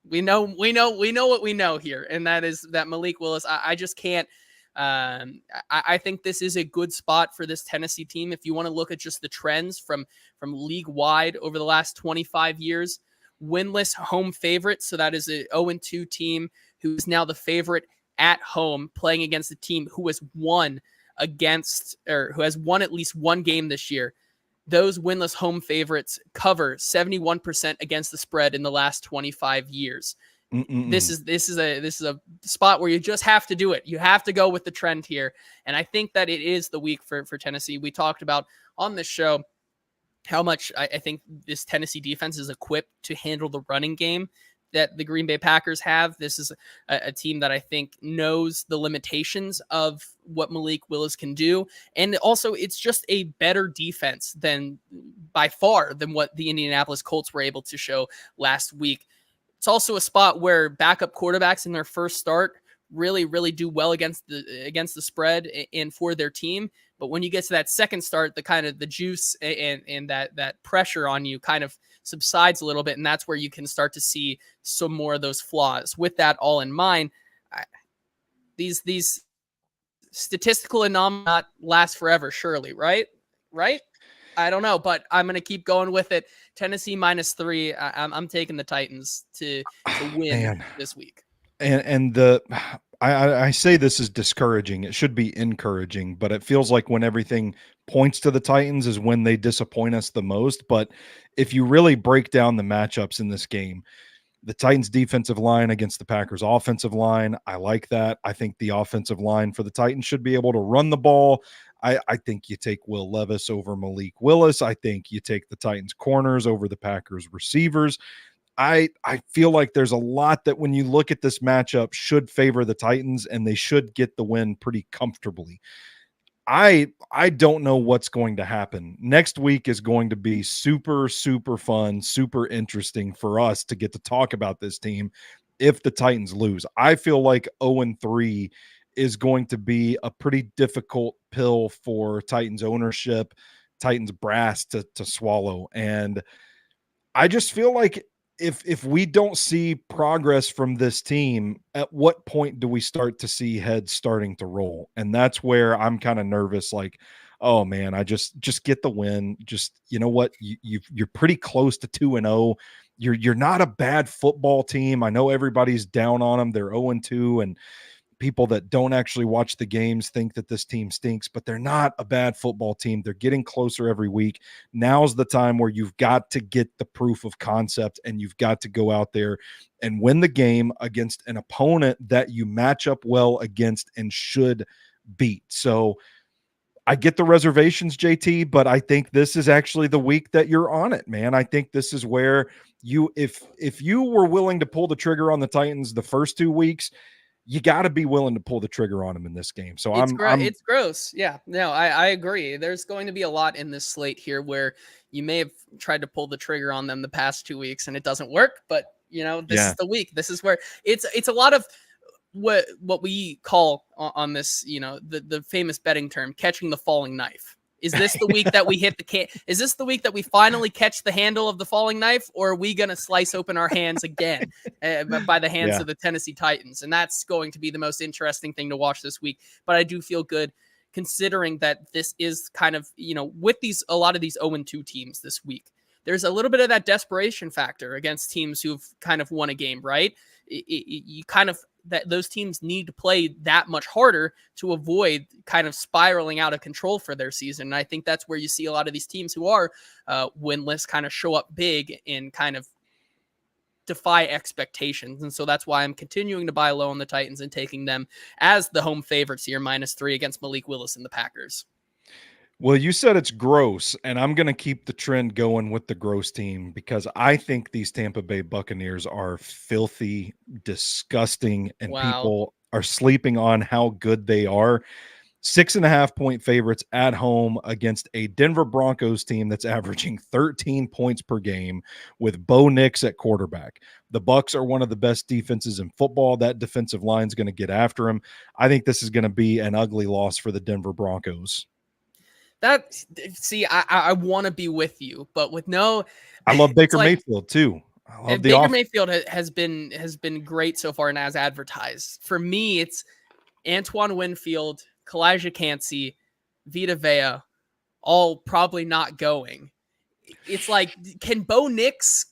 Speaker 1: We know what we know here. And that is that Malik Willis, I just can't, I think this is a good spot for this Tennessee team. If you want to look at just the trends from league wide over the last 25 years, winless home favorite. So that is a 0-2 team who is now the favorite at home, playing against a team who has won at least one game this year. Those winless home favorites cover 71% against the spread in the last 25 years. This is a spot where you just have to do it. You have to go with the trend here. And I think that it is the week for Tennessee. We talked about on this show how much I think this Tennessee defense is equipped to handle the running game that the Green Bay Packers have. This is a team that I think knows the limitations of what Malik Willis can do. And also it's just a better defense by far than what the Indianapolis Colts were able to show last week. It's also a spot where backup quarterbacks in their first start really, really do well against the spread and for their team. But when you get to that second start, the juice and that pressure on you kind of subsides a little bit. And that's where you can start to see some more of those flaws. With that all in mind, these statistical anomalies not last forever, surely, right? I don't know, but I'm going to keep going with it. Tennessee -3. I'm taking the Titans to win this week.
Speaker 2: And I say this is discouraging. It should be encouraging, but it feels like when everything points to the Titans is when they disappoint us the most. But if you really break down the matchups in this game, the Titans defensive line against the Packers offensive line, I like that. I think the offensive line for the Titans should be able to run the ball. I think you take Will Levis over Malik Willis. I think you take the Titans corners over the Packers receivers. I feel like there's a lot that when you look at this matchup should favor the Titans, and they should get the win pretty comfortably. I don't know what's going to happen. Next week is going to be super, super fun, super interesting for us to get to talk about this team if the Titans lose. I feel like 0-3 is going to be a pretty difficult pill for Titans ownership, Titans brass to swallow. And I just feel like if we don't see progress from this team, at what point do we start to see heads starting to roll? And that's where I'm kind of nervous. Like, oh man, I just get the win. Just, you know what? You're pretty close to 2-0. You're not a bad football team. I know everybody's down on them. They're 0-2, and people that don't actually watch the games think that this team stinks, but they're not a bad football team. They're getting closer every week. Now's the time where you've got to get the proof of concept, and you've got to go out there and win the game against an opponent that you match up well against and should beat. So I get the reservations, JT, but I think this is actually the week that you're on it, man. I think this is where if you were willing to pull the trigger on the Titans the first 2 weeks, you got to be willing to pull the trigger on them in this game. So
Speaker 1: it's gross. Yeah, no, I agree. There's going to be a lot in this slate here where you may have tried to pull the trigger on them the past 2 weeks and it doesn't work, but this is the week. This is where it's a lot of what we call on this, the famous betting term, catching the falling knife. Is this the week that we hit is this the week that we finally catch the handle of the falling knife, or are we going to slice open our hands again by the hands of the Tennessee Titans? And that's going to be the most interesting thing to watch this week. But I do feel good considering that this is kind of, with a lot of these 0-2 teams this week, there's a little bit of that desperation factor against teams who've kind of won a game, right? you kind of that those teams need to play that much harder to avoid kind of spiraling out of control for their season. And I think that's where you see a lot of these teams who are winless kind of show up big and kind of defy expectations. And so that's why I'm continuing to buy low on the Titans and taking them as the home favorites here, -3 against Malik Willis and the Packers.
Speaker 2: Well, you said it's gross, and I'm going to keep the trend going with the gross team because I think these Tampa Bay Buccaneers are filthy, disgusting, and
Speaker 1: Wow.
Speaker 2: people are sleeping on how good they are. 6.5-point favorites at home against a Denver Broncos team that's averaging 13 points per game with Bo Nix at quarterback. The Bucs are one of the best defenses in football. That defensive line is going to get after him. I think this is going to be an ugly loss for the Denver Broncos.
Speaker 1: I want to be with you, but with no,
Speaker 2: I love Baker Mayfield too. I love
Speaker 1: Baker Mayfield has been great so far and as advertised. For me, it's Antoine Winfield, Kalijah Cansey, Vita Vea, all probably not going. It's like, can Bo Nix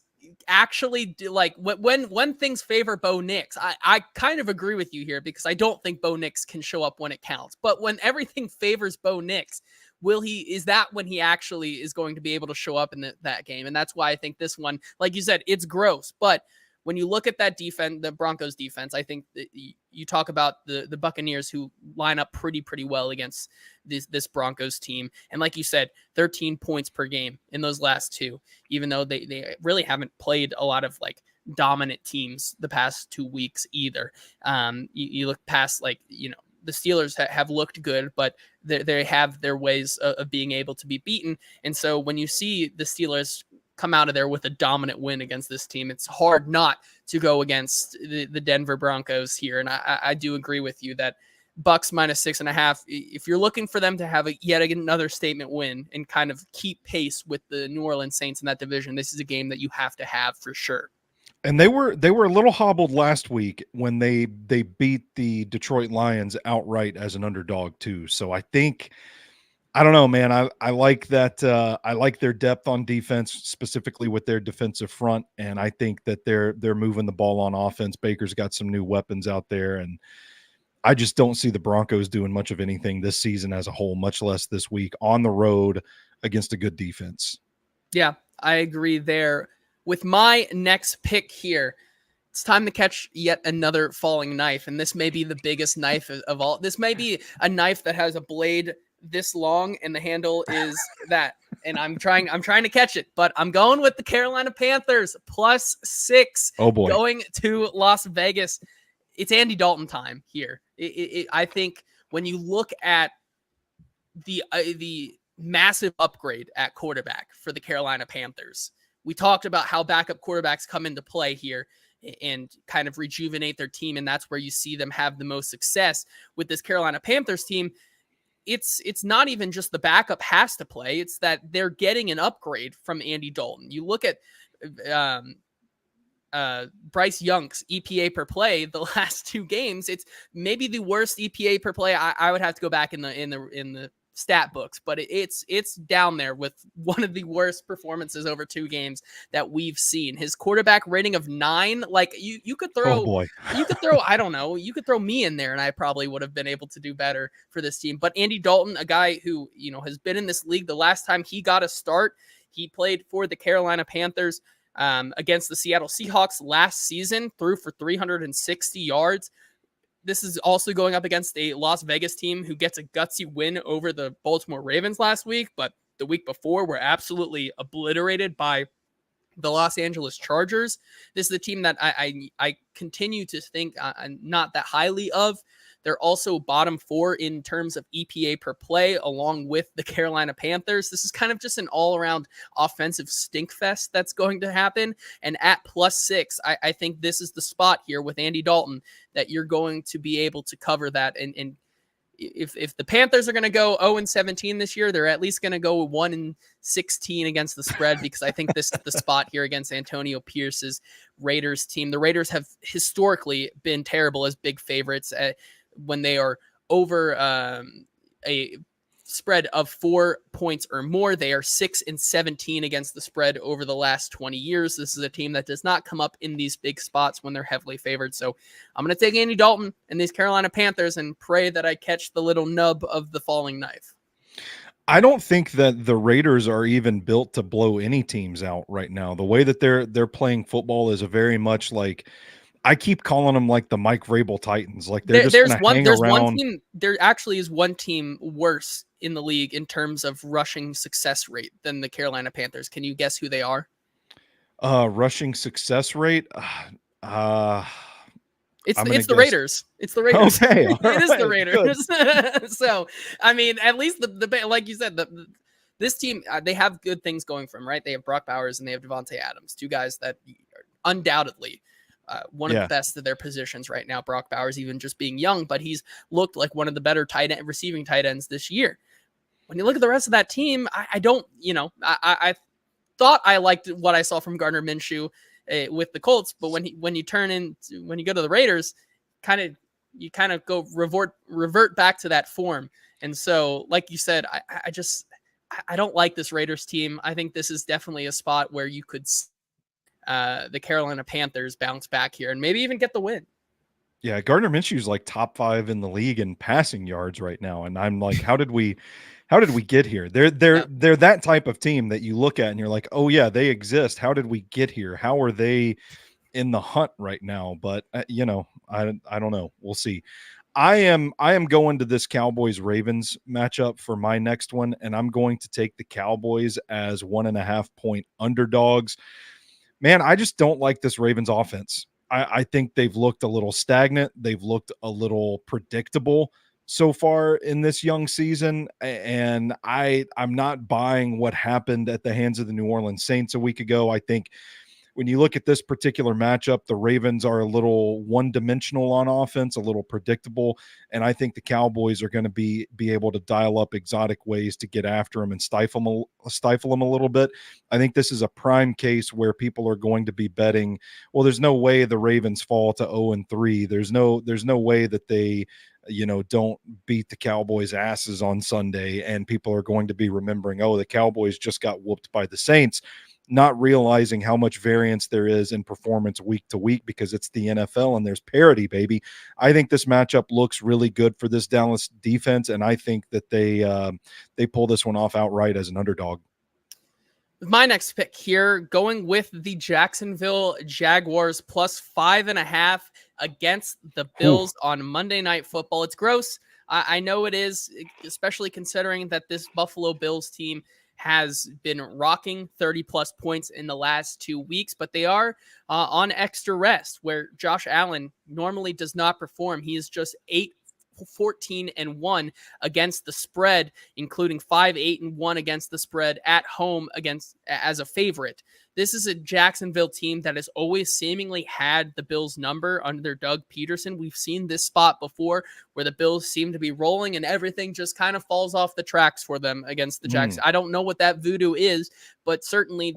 Speaker 1: actually do, like, when things favor Bo Nix? I kind of agree with you here because I don't think Bo Nix can show up when it counts. But when everything favors Bo Nix, is that when he actually is going to be able to show up in that game? And that's why I think this one, like you said, it's gross. But when you look at that defense, the Broncos defense, I think that you talk about the Buccaneers who line up pretty well against this Broncos team. And like you said, 13 points per game in those last two, even though they really haven't played a lot of like dominant teams the past 2 weeks either. You look past, like, the Steelers have looked good, but they have their ways of being able to be beaten. And so when you see the Steelers come out of there with a dominant win against this team, it's hard not to go against the Denver Broncos here. And I do agree with you that Bucs -6.5, if you're looking for them to have yet another statement win and kind of keep pace with the New Orleans Saints in that division, this is a game that you have to have for sure.
Speaker 2: And they were a little hobbled last week when they beat the Detroit Lions outright as an underdog too. So I think, I don't know, man. I like that. I like their depth on defense, specifically with their defensive front, and I think that they're moving the ball on offense. Baker's got some new weapons out there, and I just don't see the Broncos doing much of anything this season as a whole, much less this week on the road against a good defense.
Speaker 1: Yeah, I agree there. With my next pick here, it's time to catch yet another falling knife, and this may be the biggest knife of all. This may be a knife that has a blade this long and the handle is that, and I'm trying to catch it, but I'm going with the Carolina Panthers +6.
Speaker 2: Oh boy,
Speaker 1: going to Las Vegas. It's Andy Dalton time here. I think when you look at the massive upgrade at quarterback for the Carolina Panthers, we talked about how backup quarterbacks come into play here and kind of rejuvenate their team, and that's where you see them have the most success with this Carolina Panthers team. It's not even just the backup has to play. It's that they're getting an upgrade from Andy Dalton. You look at Bryce Young's EPA per play the last 2 games. It's maybe the worst EPA per play. I would have to go back in the stat books, but it's down there with one of the worst performances over 2 games that we've seen. His quarterback rating of 9, like you could throw,
Speaker 2: oh boy.
Speaker 1: you could throw, I don't know, you could throw me in there and I probably would have been able to do better for this team. But Andy Dalton, a guy who, has been in this league, the last time he got a start, he played for the Carolina Panthers against the Seattle Seahawks last season, threw for 360 yards. This is also going up against a Las Vegas team who gets a gutsy win over the Baltimore Ravens last week, but the week before were absolutely obliterated by the Los Angeles Chargers. This is a team that I continue to think not that highly of. They're also bottom 4 in terms of EPA per play, along with the Carolina Panthers. This is kind of just an all-around offensive stink fest that's going to happen. And at +6, I think this is the spot here with Andy Dalton that you're going to be able to cover that. And if the Panthers are going to go 0-17 this year, they're at least going to go 1-16 against the spread, because I think this is the spot here against Antonio Pierce's Raiders team. The Raiders have historically been terrible as big favorites when they are over a spread of 4 points or more. They are 6-17 against the spread over the last 20 years. This is a team that does not come up in these big spots when they're heavily favored. So I'm going to take Andy Dalton and these Carolina Panthers and pray that I catch the little nub of the falling knife.
Speaker 2: I don't think that the Raiders are even built to blow any teams out right now. The way that they're playing football is a very much like, I keep calling them like the Mike Vrabel Titans. Like they're just going to hang around.
Speaker 1: One team, there actually is one team worse in the league in terms of rushing success rate than the Carolina Panthers. Can you guess who they are?
Speaker 2: Rushing success rate.
Speaker 1: It's the Raiders. It's the Raiders.
Speaker 2: Okay,
Speaker 1: it is the Raiders. So, I mean, at least the like you said, this team, they have good things going for them, right? They have Brock Bowers and they have Devontae Adams, two guys that are undoubtedly one of the best of their positions right now. Brock Bowers, even just being young, but he's looked like one of the better receiving tight ends this year. When you look at the rest of that team, I don't, I thought I liked what I saw from Gardner Minshew with the Colts, but when you go to the Raiders, you kind of go revert back to that form. And so, like you said, I don't like this Raiders team. I think this is definitely a spot where you could the Carolina Panthers bounce back here and maybe even get the win.
Speaker 2: Yeah, Gardner Minshew's like top 5 in the league in passing yards right now, and I'm like, how did we get here? They're that type of team that you look at and you're like, oh yeah, they exist. How did we get here? How are they in the hunt right now? But I don't know. We'll see. I am going to this Cowboys Ravens matchup for my next one, and I'm going to take the Cowboys as 1.5 point underdogs. Man, I just don't like this Ravens offense. I think they've looked a little stagnant. They've looked a little predictable so far in this young season. And I'm not buying what happened at the hands of the New Orleans Saints a week ago. I think when you look at this particular matchup, the Ravens are a little one-dimensional on offense, a little predictable, and I think the Cowboys are going to be able to dial up exotic ways to get after them and stifle them a little bit. I think this is a prime case where people are going to be betting, well, there's no way the Ravens fall to 0-3. There's no way that they don't beat the Cowboys' asses on Sunday, and people are going to be remembering, oh, the Cowboys just got whooped by the Saints, not realizing how much variance there is in performance week to week because it's the NFL and there's parity, baby. I think this matchup looks really good for this Dallas defense, and I think that they pull this one off outright as an underdog.
Speaker 1: My next pick here, going with the Jacksonville Jaguars plus 5.5 against the Bills on Monday Night Football. It's gross. I know it is, especially considering that this Buffalo Bills team has been rocking 30-plus points in the last 2 weeks, but they are on extra rest, where Josh Allen normally does not perform. He is just 8-14-1 against the spread, including 5-8-1 against the spread at home as a favorite. This is a Jacksonville team that has always seemingly had the Bills' number under Doug Peterson. We've seen this spot before where the Bills seem to be rolling and everything just kind of falls off the tracks for them against the Jacks. I don't know what that voodoo is, but certainly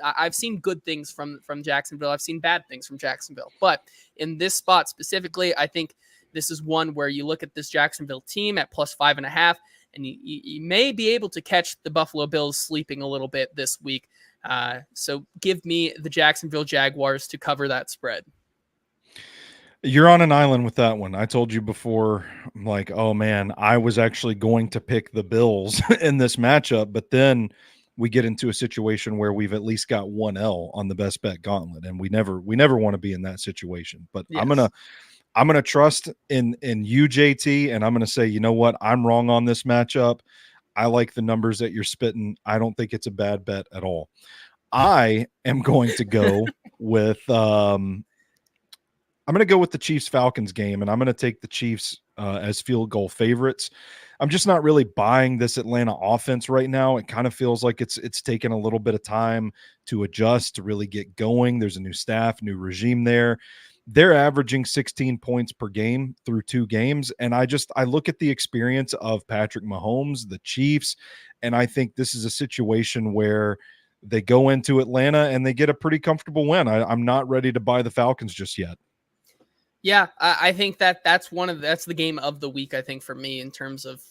Speaker 1: I've seen good things from Jacksonville. I've seen bad things from Jacksonville. But in this spot specifically, I think this is one where you look at this Jacksonville team at plus 5.5, and you may be able to catch the Buffalo Bills sleeping a little bit this week. So give me the Jacksonville Jaguars to cover that spread.
Speaker 2: You're on an island with that one. I told you before, I'm like, oh man, I was actually going to pick the Bills in this matchup, but then we get into a situation where we've at least got 1L on the best bet gauntlet, and we never want to be in that situation. But yes. I'm gonna trust in you, JT, and I'm gonna say, you know what, I'm wrong on this matchup. I like the numbers that you're spitting. I don't think it's a bad bet at all. I am going to go with I'm going to go with the Chiefs-Falcons game, and I'm going to take the Chiefs as field goal favorites. I'm just not really buying this Atlanta offense right now. It kind of feels like it's taken a little bit of time to adjust, to really get going. There's a new staff, new regime there. They're averaging 16 points per game through 2 games. And I look at the experience of Patrick Mahomes, the Chiefs, and I think this is a situation where they go into Atlanta and they get a pretty comfortable win. I'm not ready to buy the Falcons just yet.
Speaker 1: Yeah, I think that's the game of the week, I think, for me, in terms of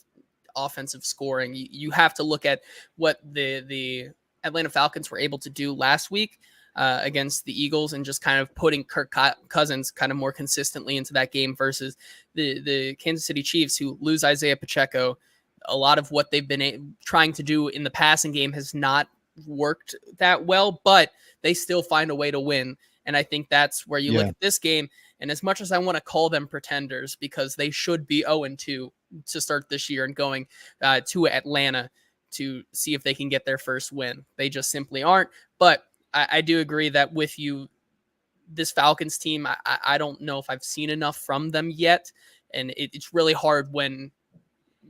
Speaker 1: offensive scoring. You have to look at what the Atlanta Falcons were able to do last week against the Eagles and just kind of putting Kirk Cousins kind of more consistently into that game versus the Kansas City Chiefs, who lose Isaiah Pacheco. A lot of what they've been trying to do in the passing game has not worked that well, but they still find a way to win. And I think that's where you look at this game. And as much as I want to call them pretenders, because they should be 0-2 to start this year and going to Atlanta to see if they can get their first win, they just simply aren't. But I do agree that with you, this Falcons team, I don't know if I've seen enough from them yet. And it's really hard when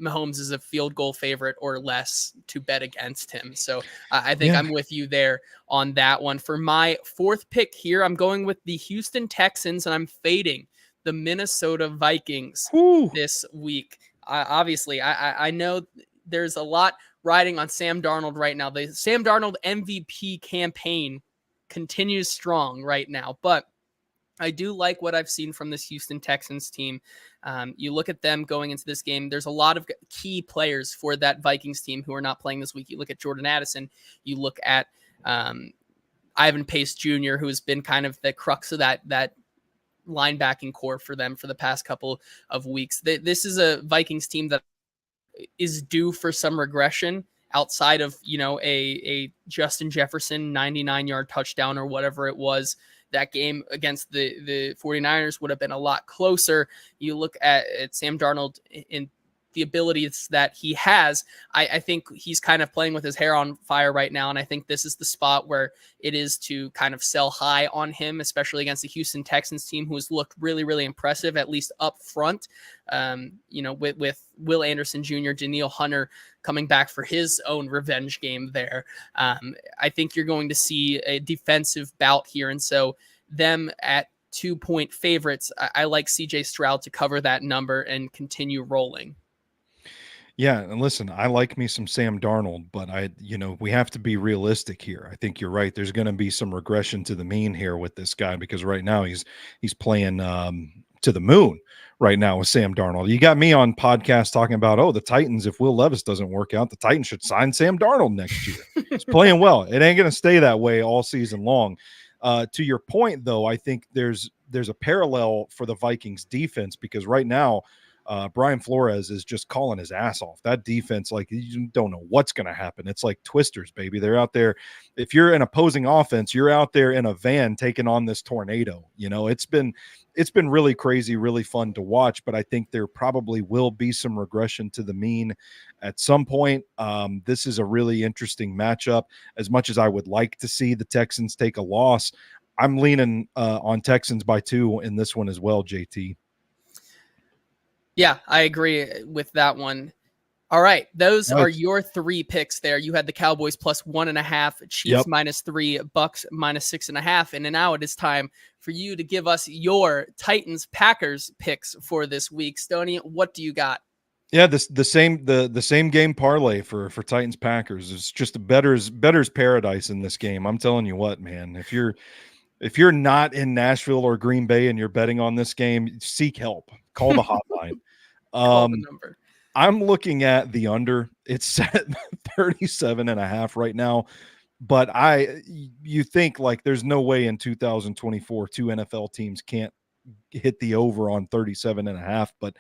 Speaker 1: Mahomes is a field goal favorite or less to bet against him. So I think I'm with you there on that one. For my fourth pick here, I'm going with the Houston Texans, and I'm fading the Minnesota Vikings this week. Obviously, I know there's a lot riding on Sam Darnold right now. The Sam Darnold MVP campaign continues strong right now, but I do like what I've seen from this Houston Texans team. You look at them going into this game, there's a lot of key players for that Vikings team who are not playing this week. You look at Jordan Addison, you look at Ivan Pace Jr., who has been kind of the crux of that linebacking core for them for the past couple of weeks. This is a Vikings team that is due for some regression outside of, a Justin Jefferson 99-yard touchdown or whatever it was. That game against the 49ers would have been a lot closer. You look at Sam Darnold in the abilities that he has. I think he's kind of playing with his hair on fire right now, and I think this is the spot where it is to kind of sell high on him, especially against the Houston Texans team, who has looked really, really impressive, at least up front. With Will Anderson Jr., Danielle Hunter coming back for his own revenge game there. I think you're going to see a defensive bout here, and so them at 2-point favorites, I like CJ Stroud to cover that number and continue rolling.
Speaker 2: Yeah, and listen, I like me some Sam Darnold, but we have to be realistic here. I think you're right. There's going to be some regression to the mean here with this guy, because right now he's playing to the moon right now with Sam Darnold. You got me on podcast talking about, the Titans, if Will Levis doesn't work out, the Titans should sign Sam Darnold next year. He's playing well. It ain't going to stay that way all season long. To your point, though, I think there's a parallel for the Vikings defense, because right now, Brian Flores is just calling his ass off. That defense, like, you don't know what's going to happen. It's like Twisters, baby. They're out there. If you're an opposing offense, you're out there in a van taking on this tornado. It's been really crazy, really fun to watch, but I think there probably will be some regression to the mean at some point. This is a really interesting matchup. As much as I would like to see the Texans take a loss, I'm leaning on Texans by 2 in this one as well, JT.
Speaker 1: Yeah, I agree with that one. All right, those are your 3 picks there. You had the Cowboys plus 1.5, Chiefs -3, Bucks -6.5, and now it is time for you to give us your Titans Packers picks for this week. Stoney, what do you got?
Speaker 2: Yeah, the same game parlay for Titans Packers. It's just a better's paradise in this game. I'm telling you what, man. If you're not in Nashville or Green Bay and you're betting on this game, seek help. Call the hotline.
Speaker 1: Call the number.
Speaker 2: I'm looking at the under. It's set 37.5 right now. But you think, like, there's no way in 2024 2 NFL teams can't hit the over on 37.5. But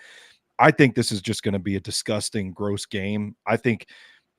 Speaker 2: I think this is just going to be a disgusting, gross game. I think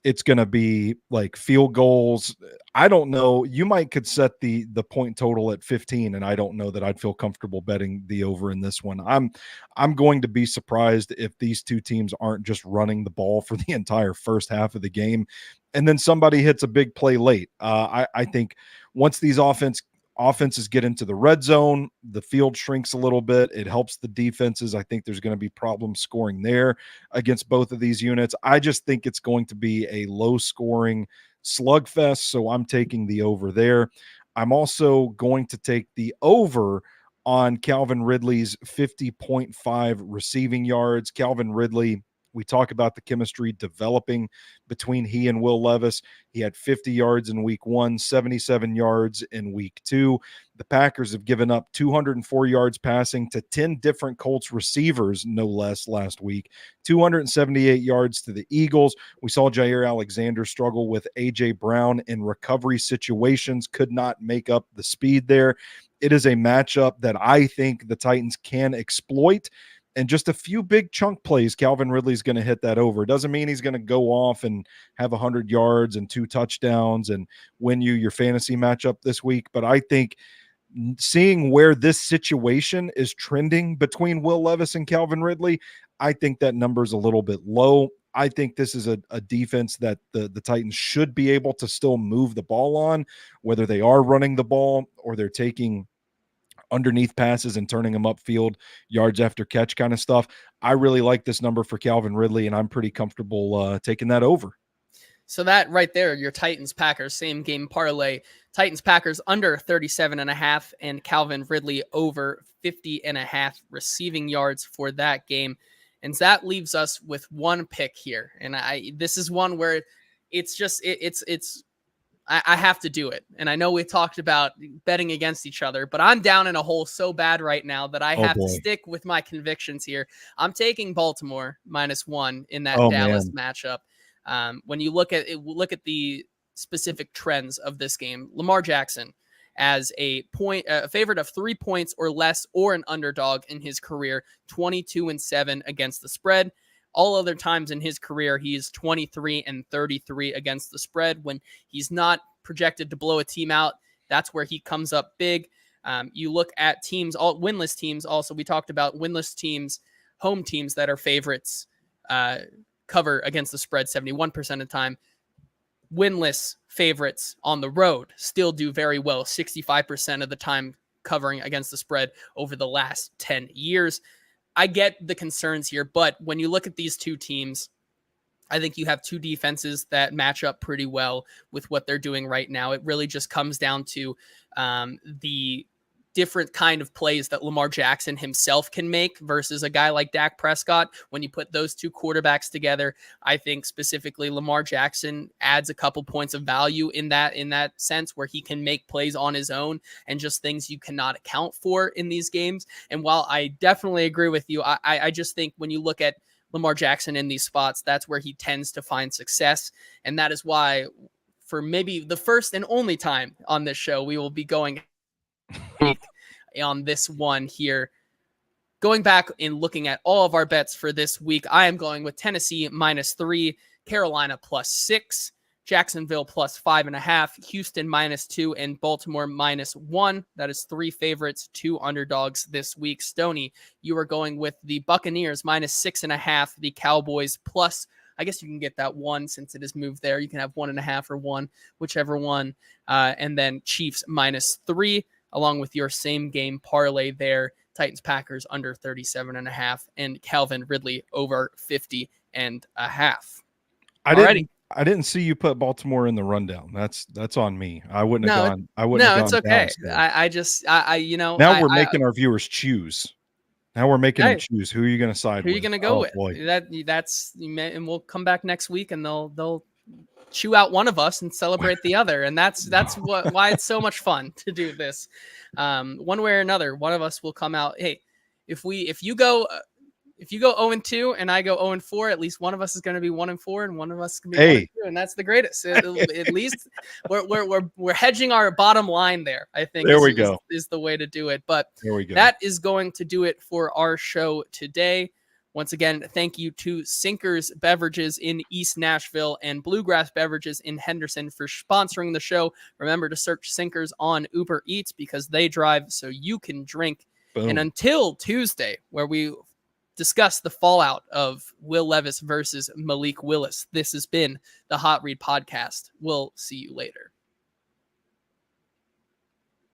Speaker 2: it's going to be like field goals. I don't know. You could set the point total at 15, and I don't know that I'd feel comfortable betting the over in this one. I'm going to be surprised if these two teams aren't just running the ball for the entire first half of the game, and then somebody hits a big play late. I think once these offenses get into the red zone, the field shrinks a little bit. It helps the defenses. I think there's going to be problems scoring there against both of these units. I just think it's going to be a low-scoring slugfest, so I'm taking the over there. I'm also going to take the over on Calvin Ridley's 50.5 receiving yards. Calvin Ridley We talk about the chemistry developing between he and Will Levis. He had 50 yards in week 1, 77 yards in week 2. The Packers have given up 204 yards passing to 10 different Colts receivers, no less, last week. 278 yards to the Eagles. We saw Jair Alexander struggle with A.J. Brown in recovery situations, could not make up the speed there. It is a matchup that I think the Titans can exploit. And just a few big chunk plays, Calvin Ridley's going to hit that over. Doesn't mean he's going to go off and have 100 yards and 2 touchdowns and win you your fantasy matchup this week. But I think seeing where this situation is trending between Will Levis and Calvin Ridley, I think that number is a little bit low. I think this is a defense that the Titans should be able to still move the ball on, whether they are running the ball or they're taking underneath passes and turning them upfield, yards after catch kind of stuff. I really like this number for Calvin Ridley, and I'm pretty comfortable taking that over.
Speaker 1: So that right there, your Titans-Packers same game parlay. Titans-Packers under 37.5 and Calvin Ridley over 50.5 receiving yards for that game. And that leaves us with one pick here. And this is one where it's just, I have to do it. And I know we talked about betting against each other, but I'm down in a hole so bad right now that I have to stick with my convictions here. I'm taking Baltimore -1 in that Dallas matchup. When you look at the specific trends of this game, Lamar Jackson as a favorite of 3 points or less or an underdog in his career, 22-7 against the spread. All other times in his career, he is 23-33 against the spread. When he's not projected to blow a team out, that's where he comes up big. You look at teams, all winless teams. Also, we talked about winless teams, home teams that are favorites cover against the spread 71% of the time. Winless favorites on the road still do very well, 65% of the time covering against the spread over the last 10 years. I get the concerns here, but when you look at these two teams, I think you have two defenses that match up pretty well with what they're doing right now. It really just comes down to the different kind of plays that Lamar Jackson himself can make versus a guy like Dak Prescott. When you put those two quarterbacks together, I think specifically Lamar Jackson adds a couple points of value in that sense where he can make plays on his own and just things you cannot account for in these games. And while I definitely agree with you, I just think when you look at Lamar Jackson in these spots, that's where he tends to find success. And that is why for maybe the first and only time on this show, we will be going on this one here. Going back and looking at all of our bets for this week, I am going with Tennessee -3, Carolina +6, Jacksonville +5.5, Houston -2, and Baltimore -1. That is 3 favorites, 2 underdogs this week. Stoney, you are going with the Buccaneers -6.5, the Cowboys plus, I guess you can get that 1 since it is moved there. You can have 1.5 or 1, whichever one. And then Chiefs -3. Along with your same game parlay there, Titans Packers under 37.5 and Calvin Ridley over 50.5.
Speaker 2: I didn't see you put Baltimore in the rundown. That's on me. I wouldn't have gone.
Speaker 1: No, it's okay. Now
Speaker 2: we're making our viewers choose. Now we're making them choose. Who are you going to side with?
Speaker 1: Who are you going to go with?
Speaker 2: Boy.
Speaker 1: And we'll come back next week and they'll chew out one of us and celebrate the other. And that's why it's so much fun to do this. One way or another, one of us will come out. Hey, if you go 0-2 and I go 0-4, at least one of us is going to be 1-4 and one of us can be 1-2, and that's the greatest. At least we're hedging our bottom line there. I think is the way to do it. But
Speaker 2: there we go.
Speaker 1: That is going to do it for our show today. Once again, thank you to Sinkers Beverages in East Nashville and Bluegrass Beverages in Henderson for sponsoring the show. Remember to search Sinkers on Uber Eats because they drive so you can drink.
Speaker 2: Boom.
Speaker 1: And until Tuesday, where we discuss the fallout of Will Levis versus Malik Willis, this has been the Hot Read Podcast. We'll see you later.